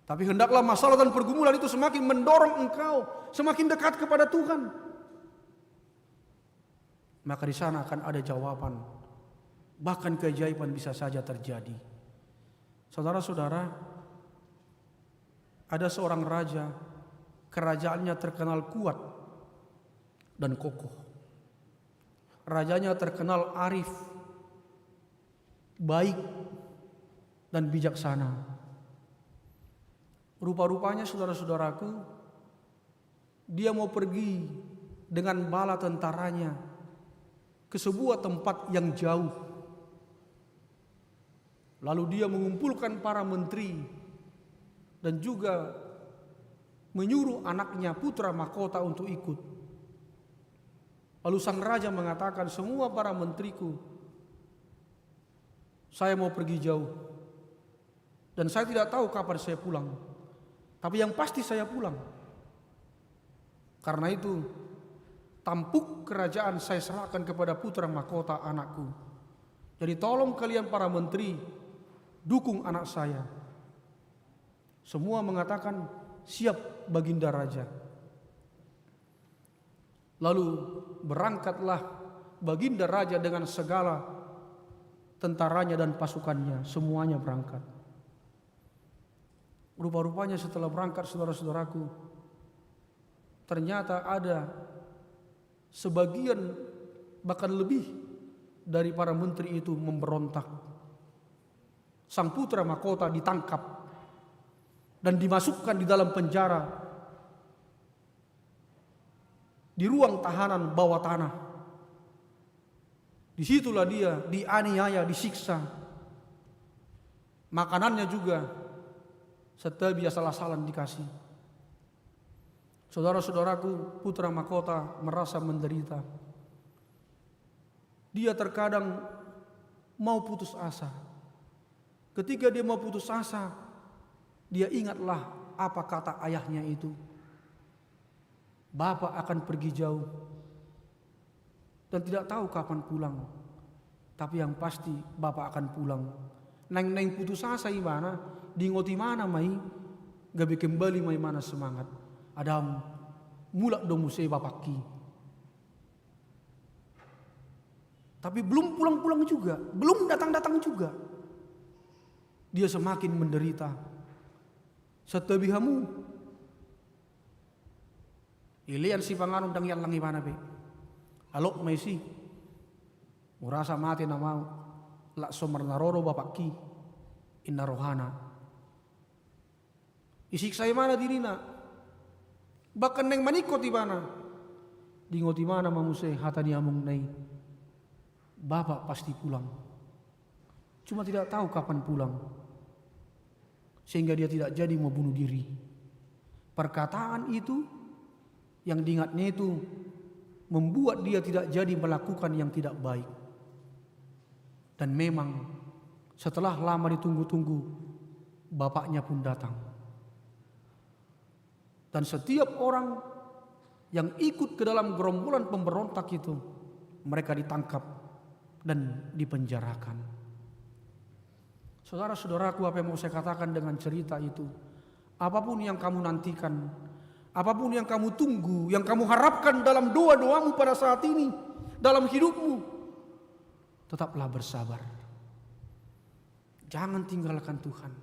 Tapi hendaklah masalah dan pergumulan itu semakin mendorong engkau semakin dekat kepada Tuhan. Maka di sana akan ada jawaban. Bahkan keajaiban bisa saja terjadi. Saudara-saudara, ada seorang raja, kerajaannya terkenal kuat dan kokoh. Rajanya terkenal arif, baik, dan bijaksana. Rupa-rupanya saudara-saudaraku, dia mau pergi dengan bala tentaranya ke sebuah tempat yang jauh. Lalu dia mengumpulkan para menteri dan juga menyuruh anaknya putra mahkota untuk ikut. Lalu sang raja mengatakan, semua para menteriku, saya mau pergi jauh dan saya tidak tahu kapan saya pulang. Tapi yang pasti saya pulang. Karena itu tampuk kerajaan saya serahkan kepada putra mahkota anakku. Jadi tolong kalian para menteri dukung anak saya. Semua mengatakan siap baginda raja. Lalu berangkatlah baginda raja dengan segala tentaranya dan pasukannya, semuanya berangkat. Rupa-rupanya setelah berangkat, saudara-saudaraku, ternyata ada sebagian bahkan lebih dari para menteri itu memberontak. Sang putra mahkota ditangkap dan dimasukkan di dalam penjara, di ruang tahanan bawah tanah. Disitulah dia dianiaya, disiksa. Makanannya juga setiap dia salah-salah dikasih. Saudara-saudaraku, putra mahkota merasa menderita. Dia terkadang mau putus asa. Ketika dia mau putus asa, dia ingatlah apa kata ayahnya itu. Bapak akan pergi jauh dan tidak tahu kapan pulang. Tapi yang pasti bapak akan pulang. Neng putus asa gimana? Di ngoti mana mai? Gabe kembali mai mana semangat. Adam mulak dong musai bapak ki. Tapi belum pulang-pulang juga, belum datang-datang juga. Dia semakin menderita. Setebihamu ilian si panganon dang yang langi mana be? Alok mai si. Murasa mati na mau. Lak somar naroro bapak ki. Inna rohana. Isiksa mana dirina? Bahkan neng manikot di mana? Dingot di mana mamuse hata diamong nai. Bapak pasti pulang. Cuma tidak tahu kapan pulang. Sehingga dia tidak jadi mau bunuh diri. Perkataan itu yang diingatnya itu membuat dia tidak jadi melakukan yang tidak baik. Dan memang setelah lama ditunggu-tunggu, bapaknya pun datang. Dan setiap orang yang ikut ke dalam gerombolan pemberontak itu, mereka ditangkap dan dipenjarakan. Saudara-saudaraku, apa yang mau saya katakan dengan cerita itu? Apapun yang kamu nantikan, apapun yang kamu tunggu, yang kamu harapkan dalam doa-doamu pada saat ini, dalam hidupmu, tetaplah bersabar. Jangan tinggalkan Tuhan.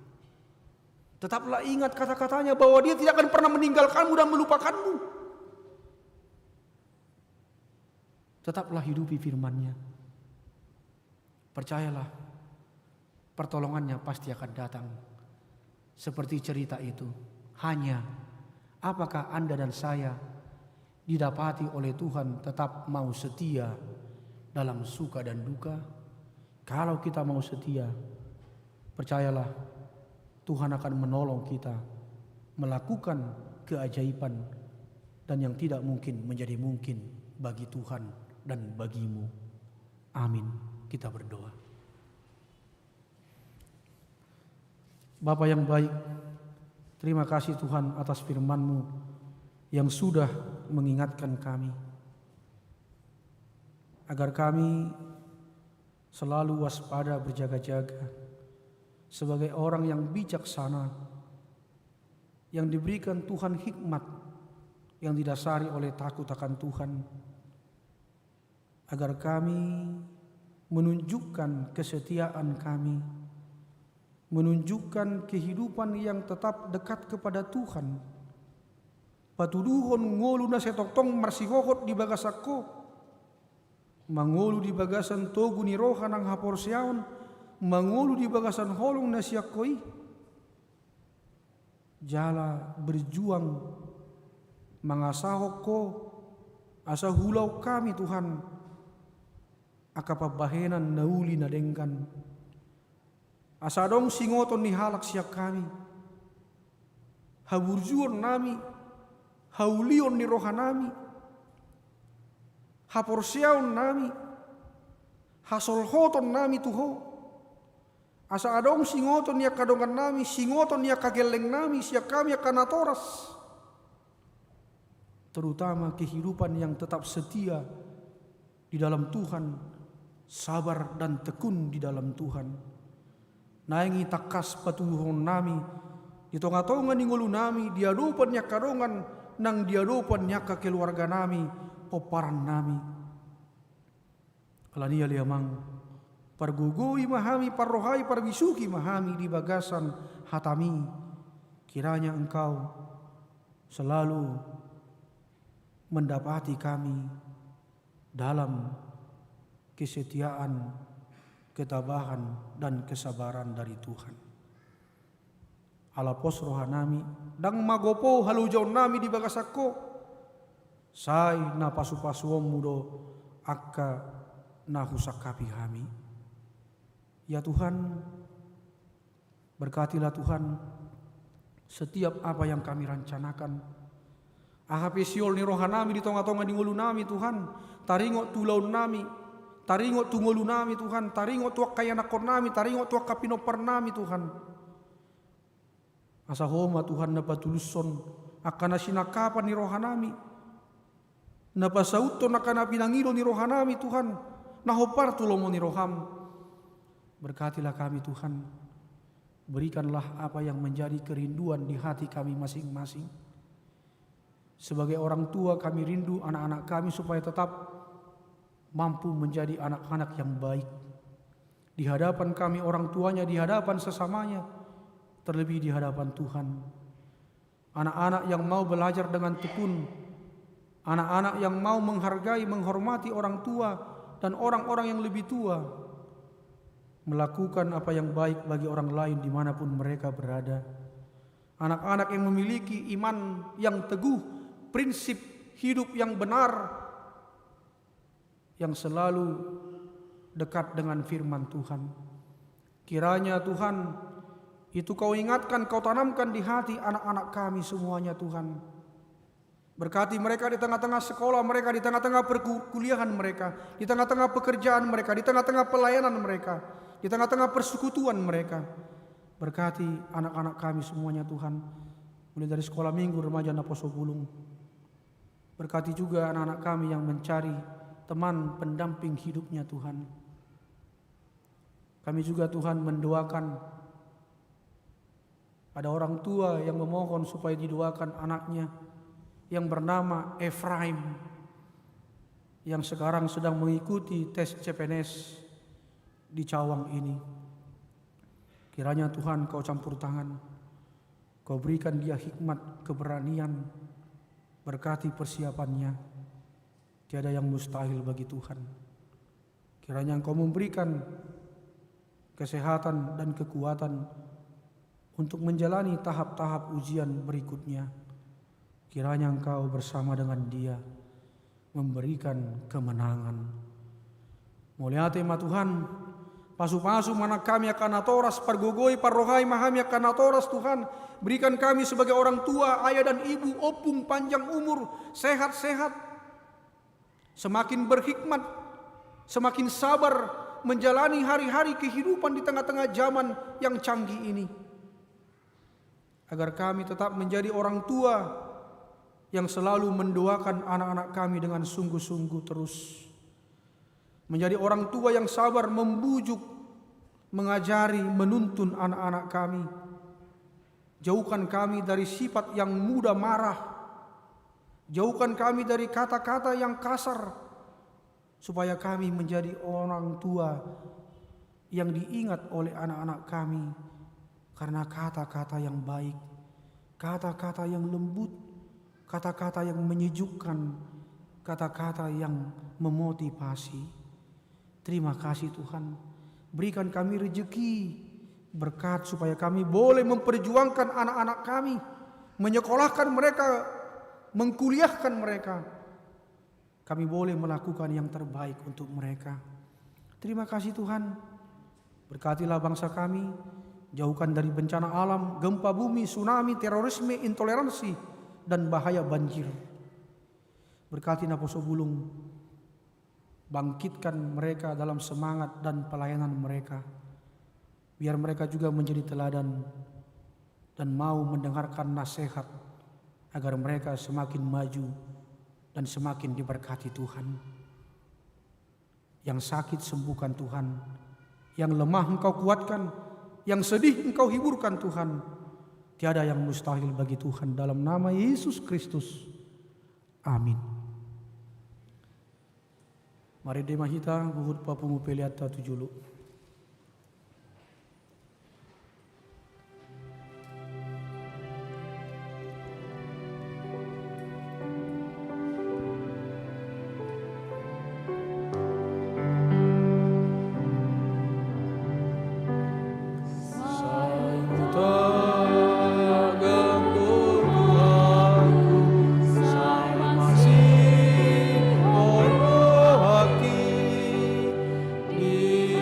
Tetaplah ingat kata-katanya bahwa Dia tidak akan pernah meninggalkanmu dan melupakanmu. Tetaplah hidupi firman-Nya. Percayalah, pertolongannya pasti akan datang. Seperti cerita itu. Hanya, apakah Anda dan saya didapati oleh Tuhan tetap mau setia dalam suka dan duka? Kalau kita mau setia, percayalah Tuhan akan menolong kita melakukan keajaiban dan yang tidak mungkin menjadi mungkin bagi Tuhan dan bagimu. Amin. Kita berdoa. Bapa yang baik, terima kasih Tuhan atas firman-Mu yang sudah mengingatkan kami agar kami selalu waspada, berjaga-jaga sebagai orang yang bijaksana, yang diberikan Tuhan hikmat yang didasari oleh takut akan Tuhan, agar kami menunjukkan kesetiaan kami, menunjukkan kehidupan yang tetap dekat kepada Tuhan. Patuduhon ngolu na setoktong marsihohot di bagasako, mangolu di bagasan togu ni rohan ang hapor siyaon, mangolu di bagasan holong na siyakoi. Jala berjuang mangasahok ko asa hulau kami Tuhan, akapabahenan nauli na dengkan. Asadong singoton ni halak siyak kami, haburjuon nami, haulion ni roha nami, haporsiaon nami, hasolhoton nami tuho. Asa adong singoton niya kadongan nami, singoton niya kageleng nami, siya kami akan atoras. Terutama kehidupan yang tetap setia di dalam Tuhan, sabar dan tekun di dalam Tuhan. Naingi takas patuhon nami, di tonga-tonga ningulu nami, diadupan niya kadongan, nang diadupan niya keluarga nami, poparan nami. Alania liamang pargugui mahami parrohai parbisuki mahami di bagasan hatami. Kiranya Engkau selalu mendapati kami dalam kesetiaan, ketabahan dan kesabaran dari Tuhan. Alapos rohanami dang magopo halujau nami di bagasako sai na pasu-pasuom mudo akka na husakapi kami. Ya Tuhan, berkatilah Tuhan setiap apa yang kami rancanakan. Ahapesiol ni rohanami di tonga-tonga di ngulu nami Tuhan, taringo tulau nami, taringo tungolu nami Tuhan, taringo tuak kaya nakor nami, taringo tuak kapinopar nami Tuhan. Asa homa Tuhan napatuluson akan nasinakapan ni rohanami, napasauton akan napinangilo ni rohanami Tuhan, nahopar tulomo ni roham. Berkatilah kami Tuhan, berikanlah apa yang menjadi kerinduan di hati kami masing-masing. Sebagai orang tua kami rindu anak-anak kami supaya tetap mampu menjadi anak-anak yang baik di hadapan kami orang tuanya, di hadapan sesamanya, terlebih di hadapan Tuhan. Anak-anak yang mau belajar dengan tekun, anak-anak yang mau menghargai, menghormati orang tua dan orang-orang yang lebih tua, melakukan apa yang baik bagi orang lain dimanapun mereka berada. Anak-anak yang memiliki iman yang teguh, prinsip hidup yang benar, yang selalu dekat dengan firman Tuhan. Kiranya Tuhan, itu Kau ingatkan, Kau tanamkan di hati anak-anak kami semuanya Tuhan. Berkati mereka di tengah-tengah sekolah mereka, di tengah-tengah perkuliahan mereka, di tengah-tengah pekerjaan mereka, di tengah-tengah pelayanan mereka, di tengah-tengah persekutuan mereka. Berkati anak-anak kami semuanya Tuhan, mulai dari sekolah minggu remaja Naposo Bulung. Berkati juga anak-anak kami yang mencari teman pendamping hidupnya Tuhan. Kami juga Tuhan mendoakan, ada orang tua yang memohon supaya didoakan anaknya yang bernama Efraim, yang sekarang sedang mengikuti tes CPNS di Cawang ini. Kiranya Tuhan Kau campur tangan, Kau berikan dia hikmat, keberanian, berkati persiapannya. Tiada yang mustahil bagi Tuhan. Kiranya Engkau memberikan kesehatan dan kekuatan untuk menjalani tahap-tahap ujian berikutnya. Kiranya Engkau bersama dengan dia memberikan kemenangan. Muliate ma Tuhan, pasu-pasu mana kami akan atoras, pargogoi parrohai mahami akan atoras Tuhan. Berikan kami sebagai orang tua, ayah dan ibu, opung, panjang umur, sehat-sehat, semakin berhikmat, semakin sabar menjalani hari-hari kehidupan di tengah-tengah zaman yang canggih ini. Agar kami tetap menjadi orang tua yang selalu mendoakan anak-anak kami dengan sungguh-sungguh terus. Menjadi orang tua yang sabar membujuk, mengajari, menuntun anak-anak kami. Jauhkan kami dari sifat yang mudah marah. Jauhkan kami dari kata-kata yang kasar, supaya kami menjadi orang tua yang diingat oleh anak-anak kami karena kata-kata yang baik, kata-kata yang lembut, kata-kata yang menyejukkan, kata-kata yang memotivasi. Terima kasih Tuhan, berikan kami rezeki, berkat supaya kami boleh memperjuangkan anak-anak kami, menyekolahkan mereka, mengkuliahkan mereka. Kami boleh melakukan yang terbaik untuk mereka. Terima kasih Tuhan, berkatilah bangsa kami, jauhkan dari bencana alam, gempa bumi, tsunami, terorisme, intoleransi, dan bahaya banjir. Berkati Naposo Bulung, bangkitkan mereka dalam semangat dan pelayanan mereka. Biar mereka juga menjadi teladan dan mau mendengarkan nasihat agar mereka semakin maju dan semakin diberkati Tuhan. Yang sakit sembuhkan Tuhan, yang lemah Engkau kuatkan, yang sedih Engkau hiburkan Tuhan. Tiada yang mustahil bagi Tuhan, dalam nama Yesus Kristus. Amin. Mari de mahita buhut papungu peliata tujulu. Di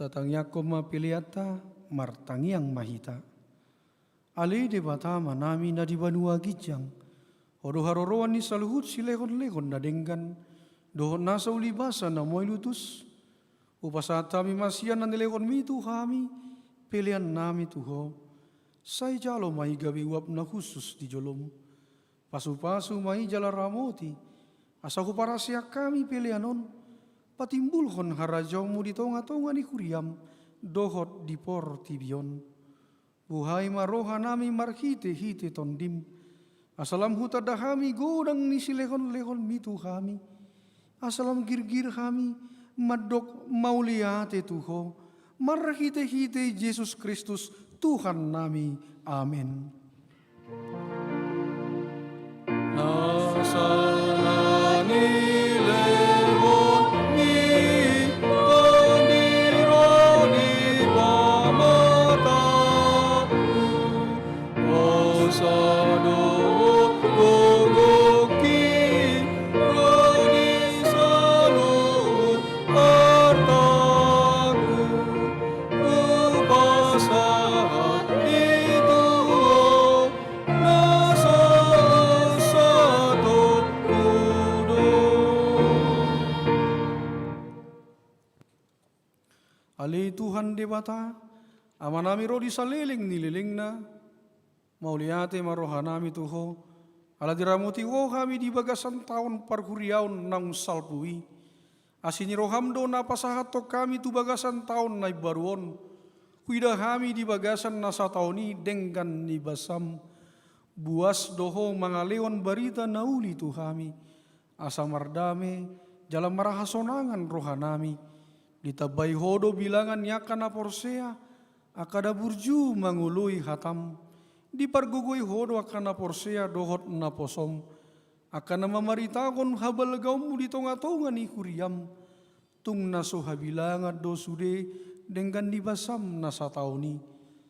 tatangya koma piliata martangiang mahita. Ale de bata manami na di banua gijang. Odo haroroan ni saluhut si lehon-lehon na denggan. Dohon nasa ulibasa na moy lutus. Upasata mi masian na nilehon mi tu kami. Pilihan nami tuho. Say jalo may gabi wap na khusus di jolom. Pasu-pasu may jala ramoti. Asa ko para siya kami pilihanon. Patimbulhon harajaw mo di tonga-tonga ni kuriam. Dohot di por tibion. Buhay maroha nami marhite-hite tondim. Asalam huta dahami godang ni silehon-lehon mitu kami. Asalam girgir kami madok mauliate tuho. Marhite-hite Yesus Kristus Tuhan nami. Amin. Nasalani lehon mi pandiro di pamata osado gogoki roni salut artaku upasaha itu nasa satu kudo. Ali Tuhan debata amanami rodi saliling nililing na mauliate marohanami tuho ala diramuti wo kami di bagasan tahun parhuriaun nang salpui asini rohamdo na pasahat to kami tu bagasan tahun na baruon kuida kami di bagasan nasa tauni denggan ni basam buas doho mangaleon barita nauli tu kami asa mardame jalan marahasonangan rohanami ditabay hodo bilangan yakan na porsea akada burju mangului hatam di pargugoy hodo akan na porsea dohot na posom akan na mamaritakon habal gaumu di tonga-tonga ni kuriam tung naso habilangan do sude dengan di basam nasa tauni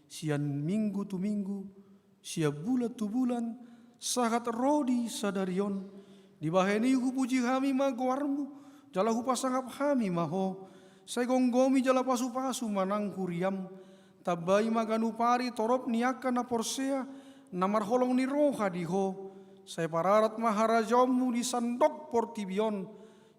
sian minggu tu minggu sia bulan tu bulan sahat rodi sadarion di baheni hupuji kami magwarmu jala hupasangap kami maho say gonggomi jala pasu-pasu manang kuriam tabay maganupari torop niakan na porsea na marholong ni roha diho say pararat maharajamu di sandok portibion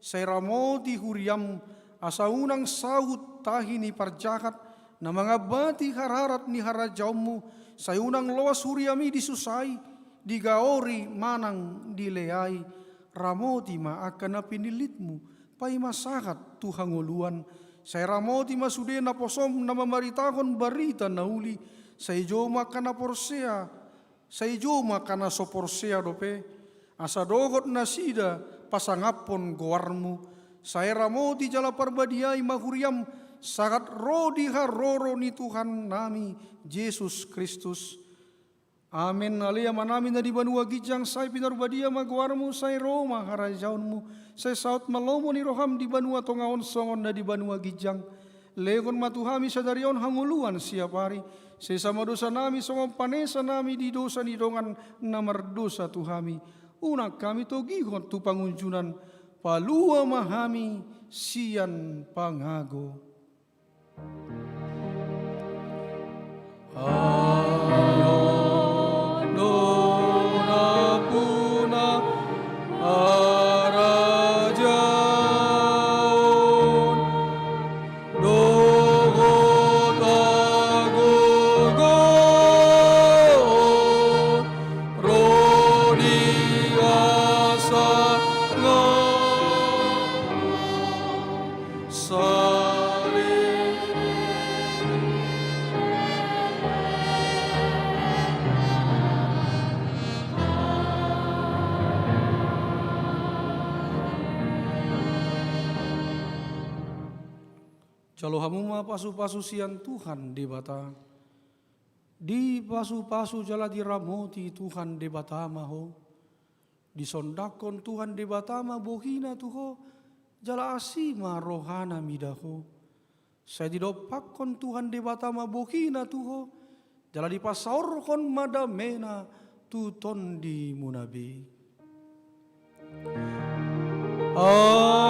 say ramoti huriam asa unang sahut tahi ni parjakat na mga bati hararat ni harajamu say unang loas huriami disusay digaori manang dileay ramoti maakan na pinilitmu pay masakat tuhanguluan say ramoti masude na posom na mamaritakon barita na uli say joma kana porsea say joma kana so porsea dope asa dogot na sida pasangapon goarmu say ramoti jala parbadiay mahuriam sakat rodi haroro ni Tuhan nami Yesus Kristus. Amin. Alia manami na di banua gijang say pinarbadia magwarmu say Roma harajaunmu say saut malomo ni roham di banua tongaon songon na di banua gijang legon matuhami sadarion hanguluan siapari say sama dosa nami songon panesa nami di dosa ni dongan namardosa tuhami unak kami togihon tu pangunjunan palua mahami sian pangago. Jalo hamu ma pasu-pasu sian Tuhan debata. Di pasu-pasu jala diramoti Tuhan debata maho. Disondakon Tuhan debata ma bohina tuho. Jala asima rohana midaho. Saya didopakon Tuhan debata ma bohina tuho. Jala dipasaurkon madamena tuton di munabi. Amin.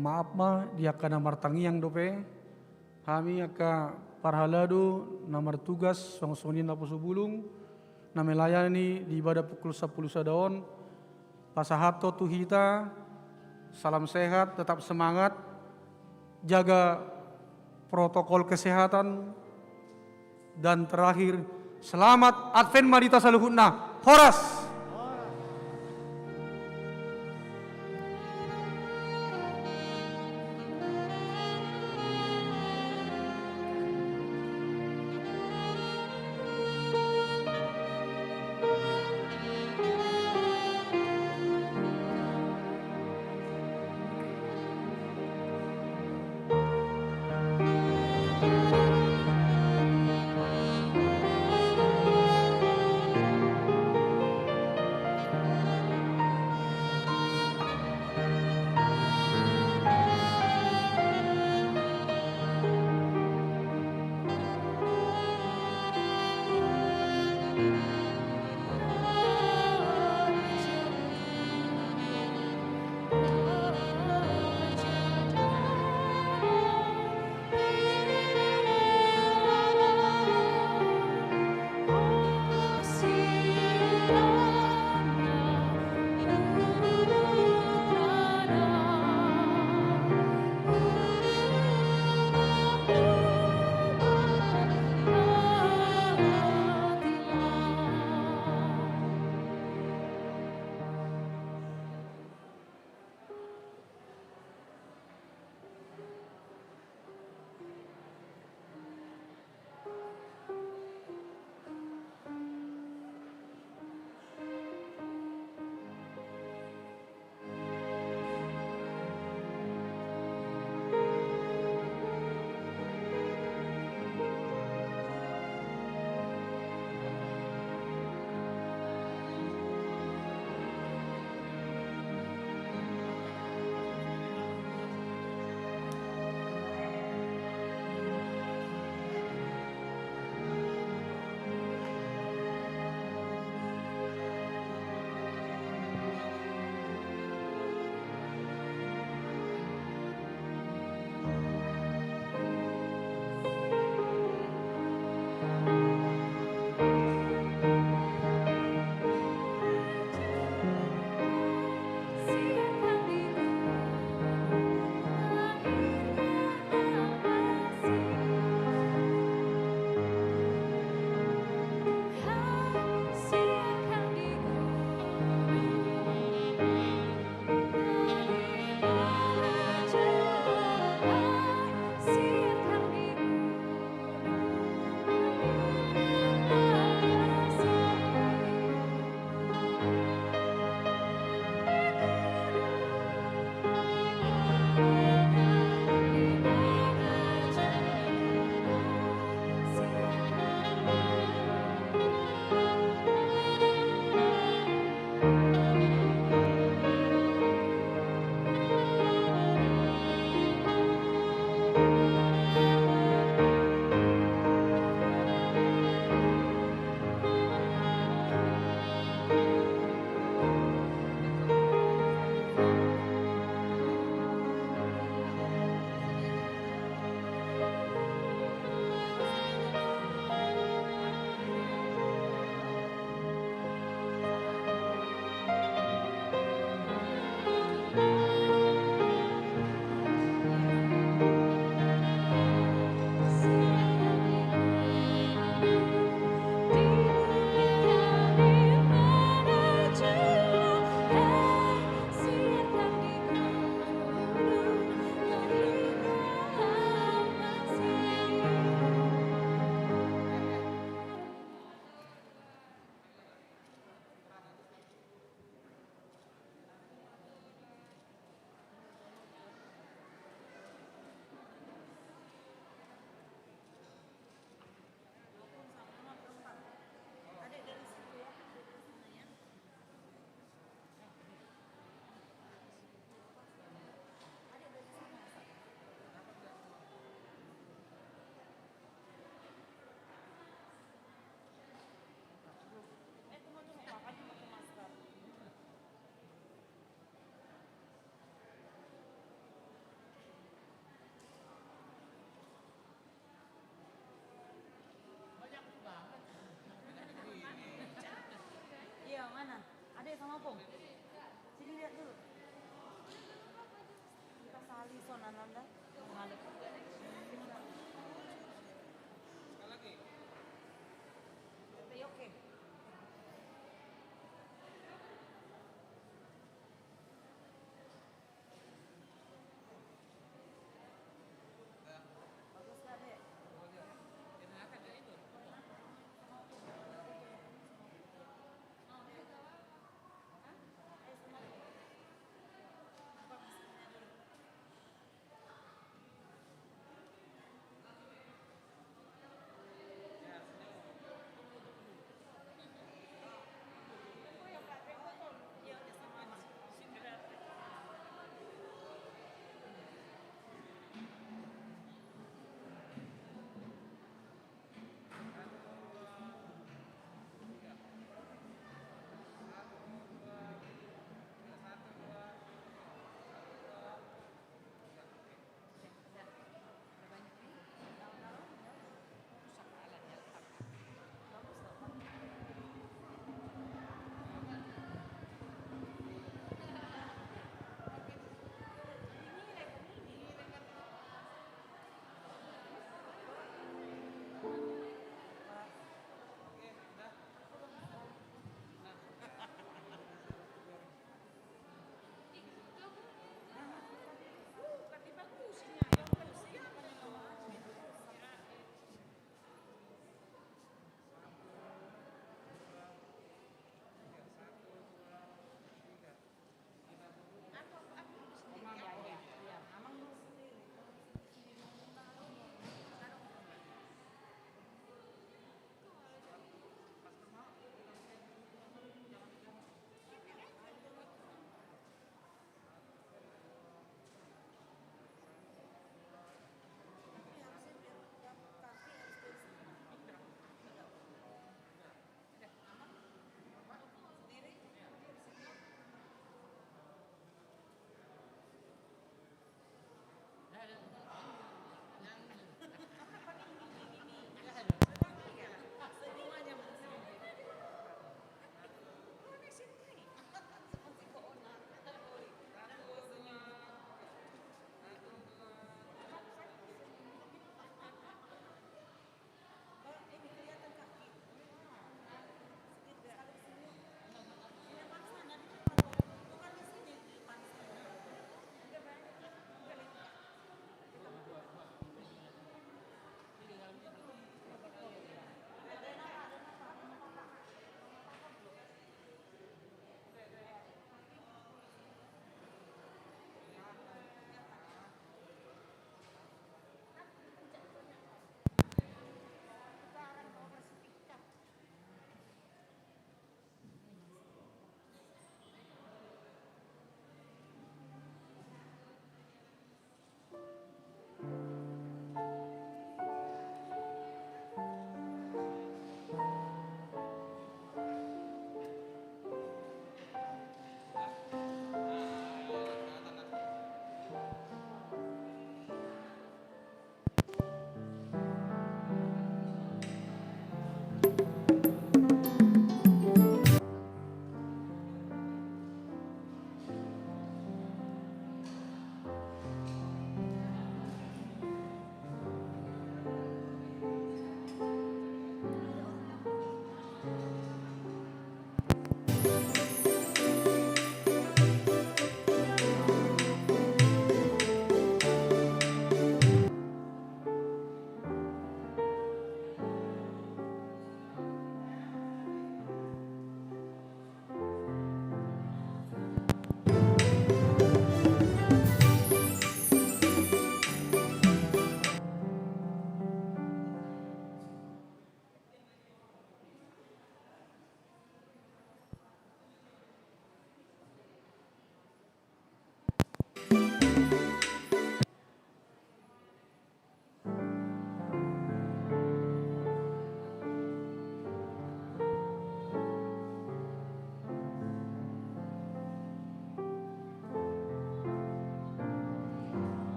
maaf dia kana martangiang dope. Kami aka parhalado namar tugas song-songin lapo subulung na melayani di ibadah pukul 10 sadaon. Pasahato tuhita, salam sehat, tetap semangat, jaga protokol kesehatan, dan terakhir selamat Advent Marita Saluhutna. Horas!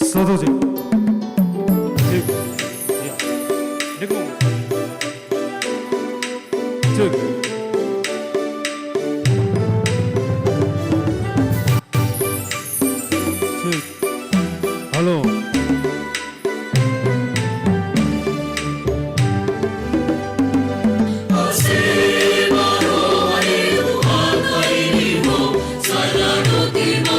Satu cek. Cek. Ya. Dekung. Cek. Cek. Halo. Asema rohani Tuhan kainimu, sagrado timo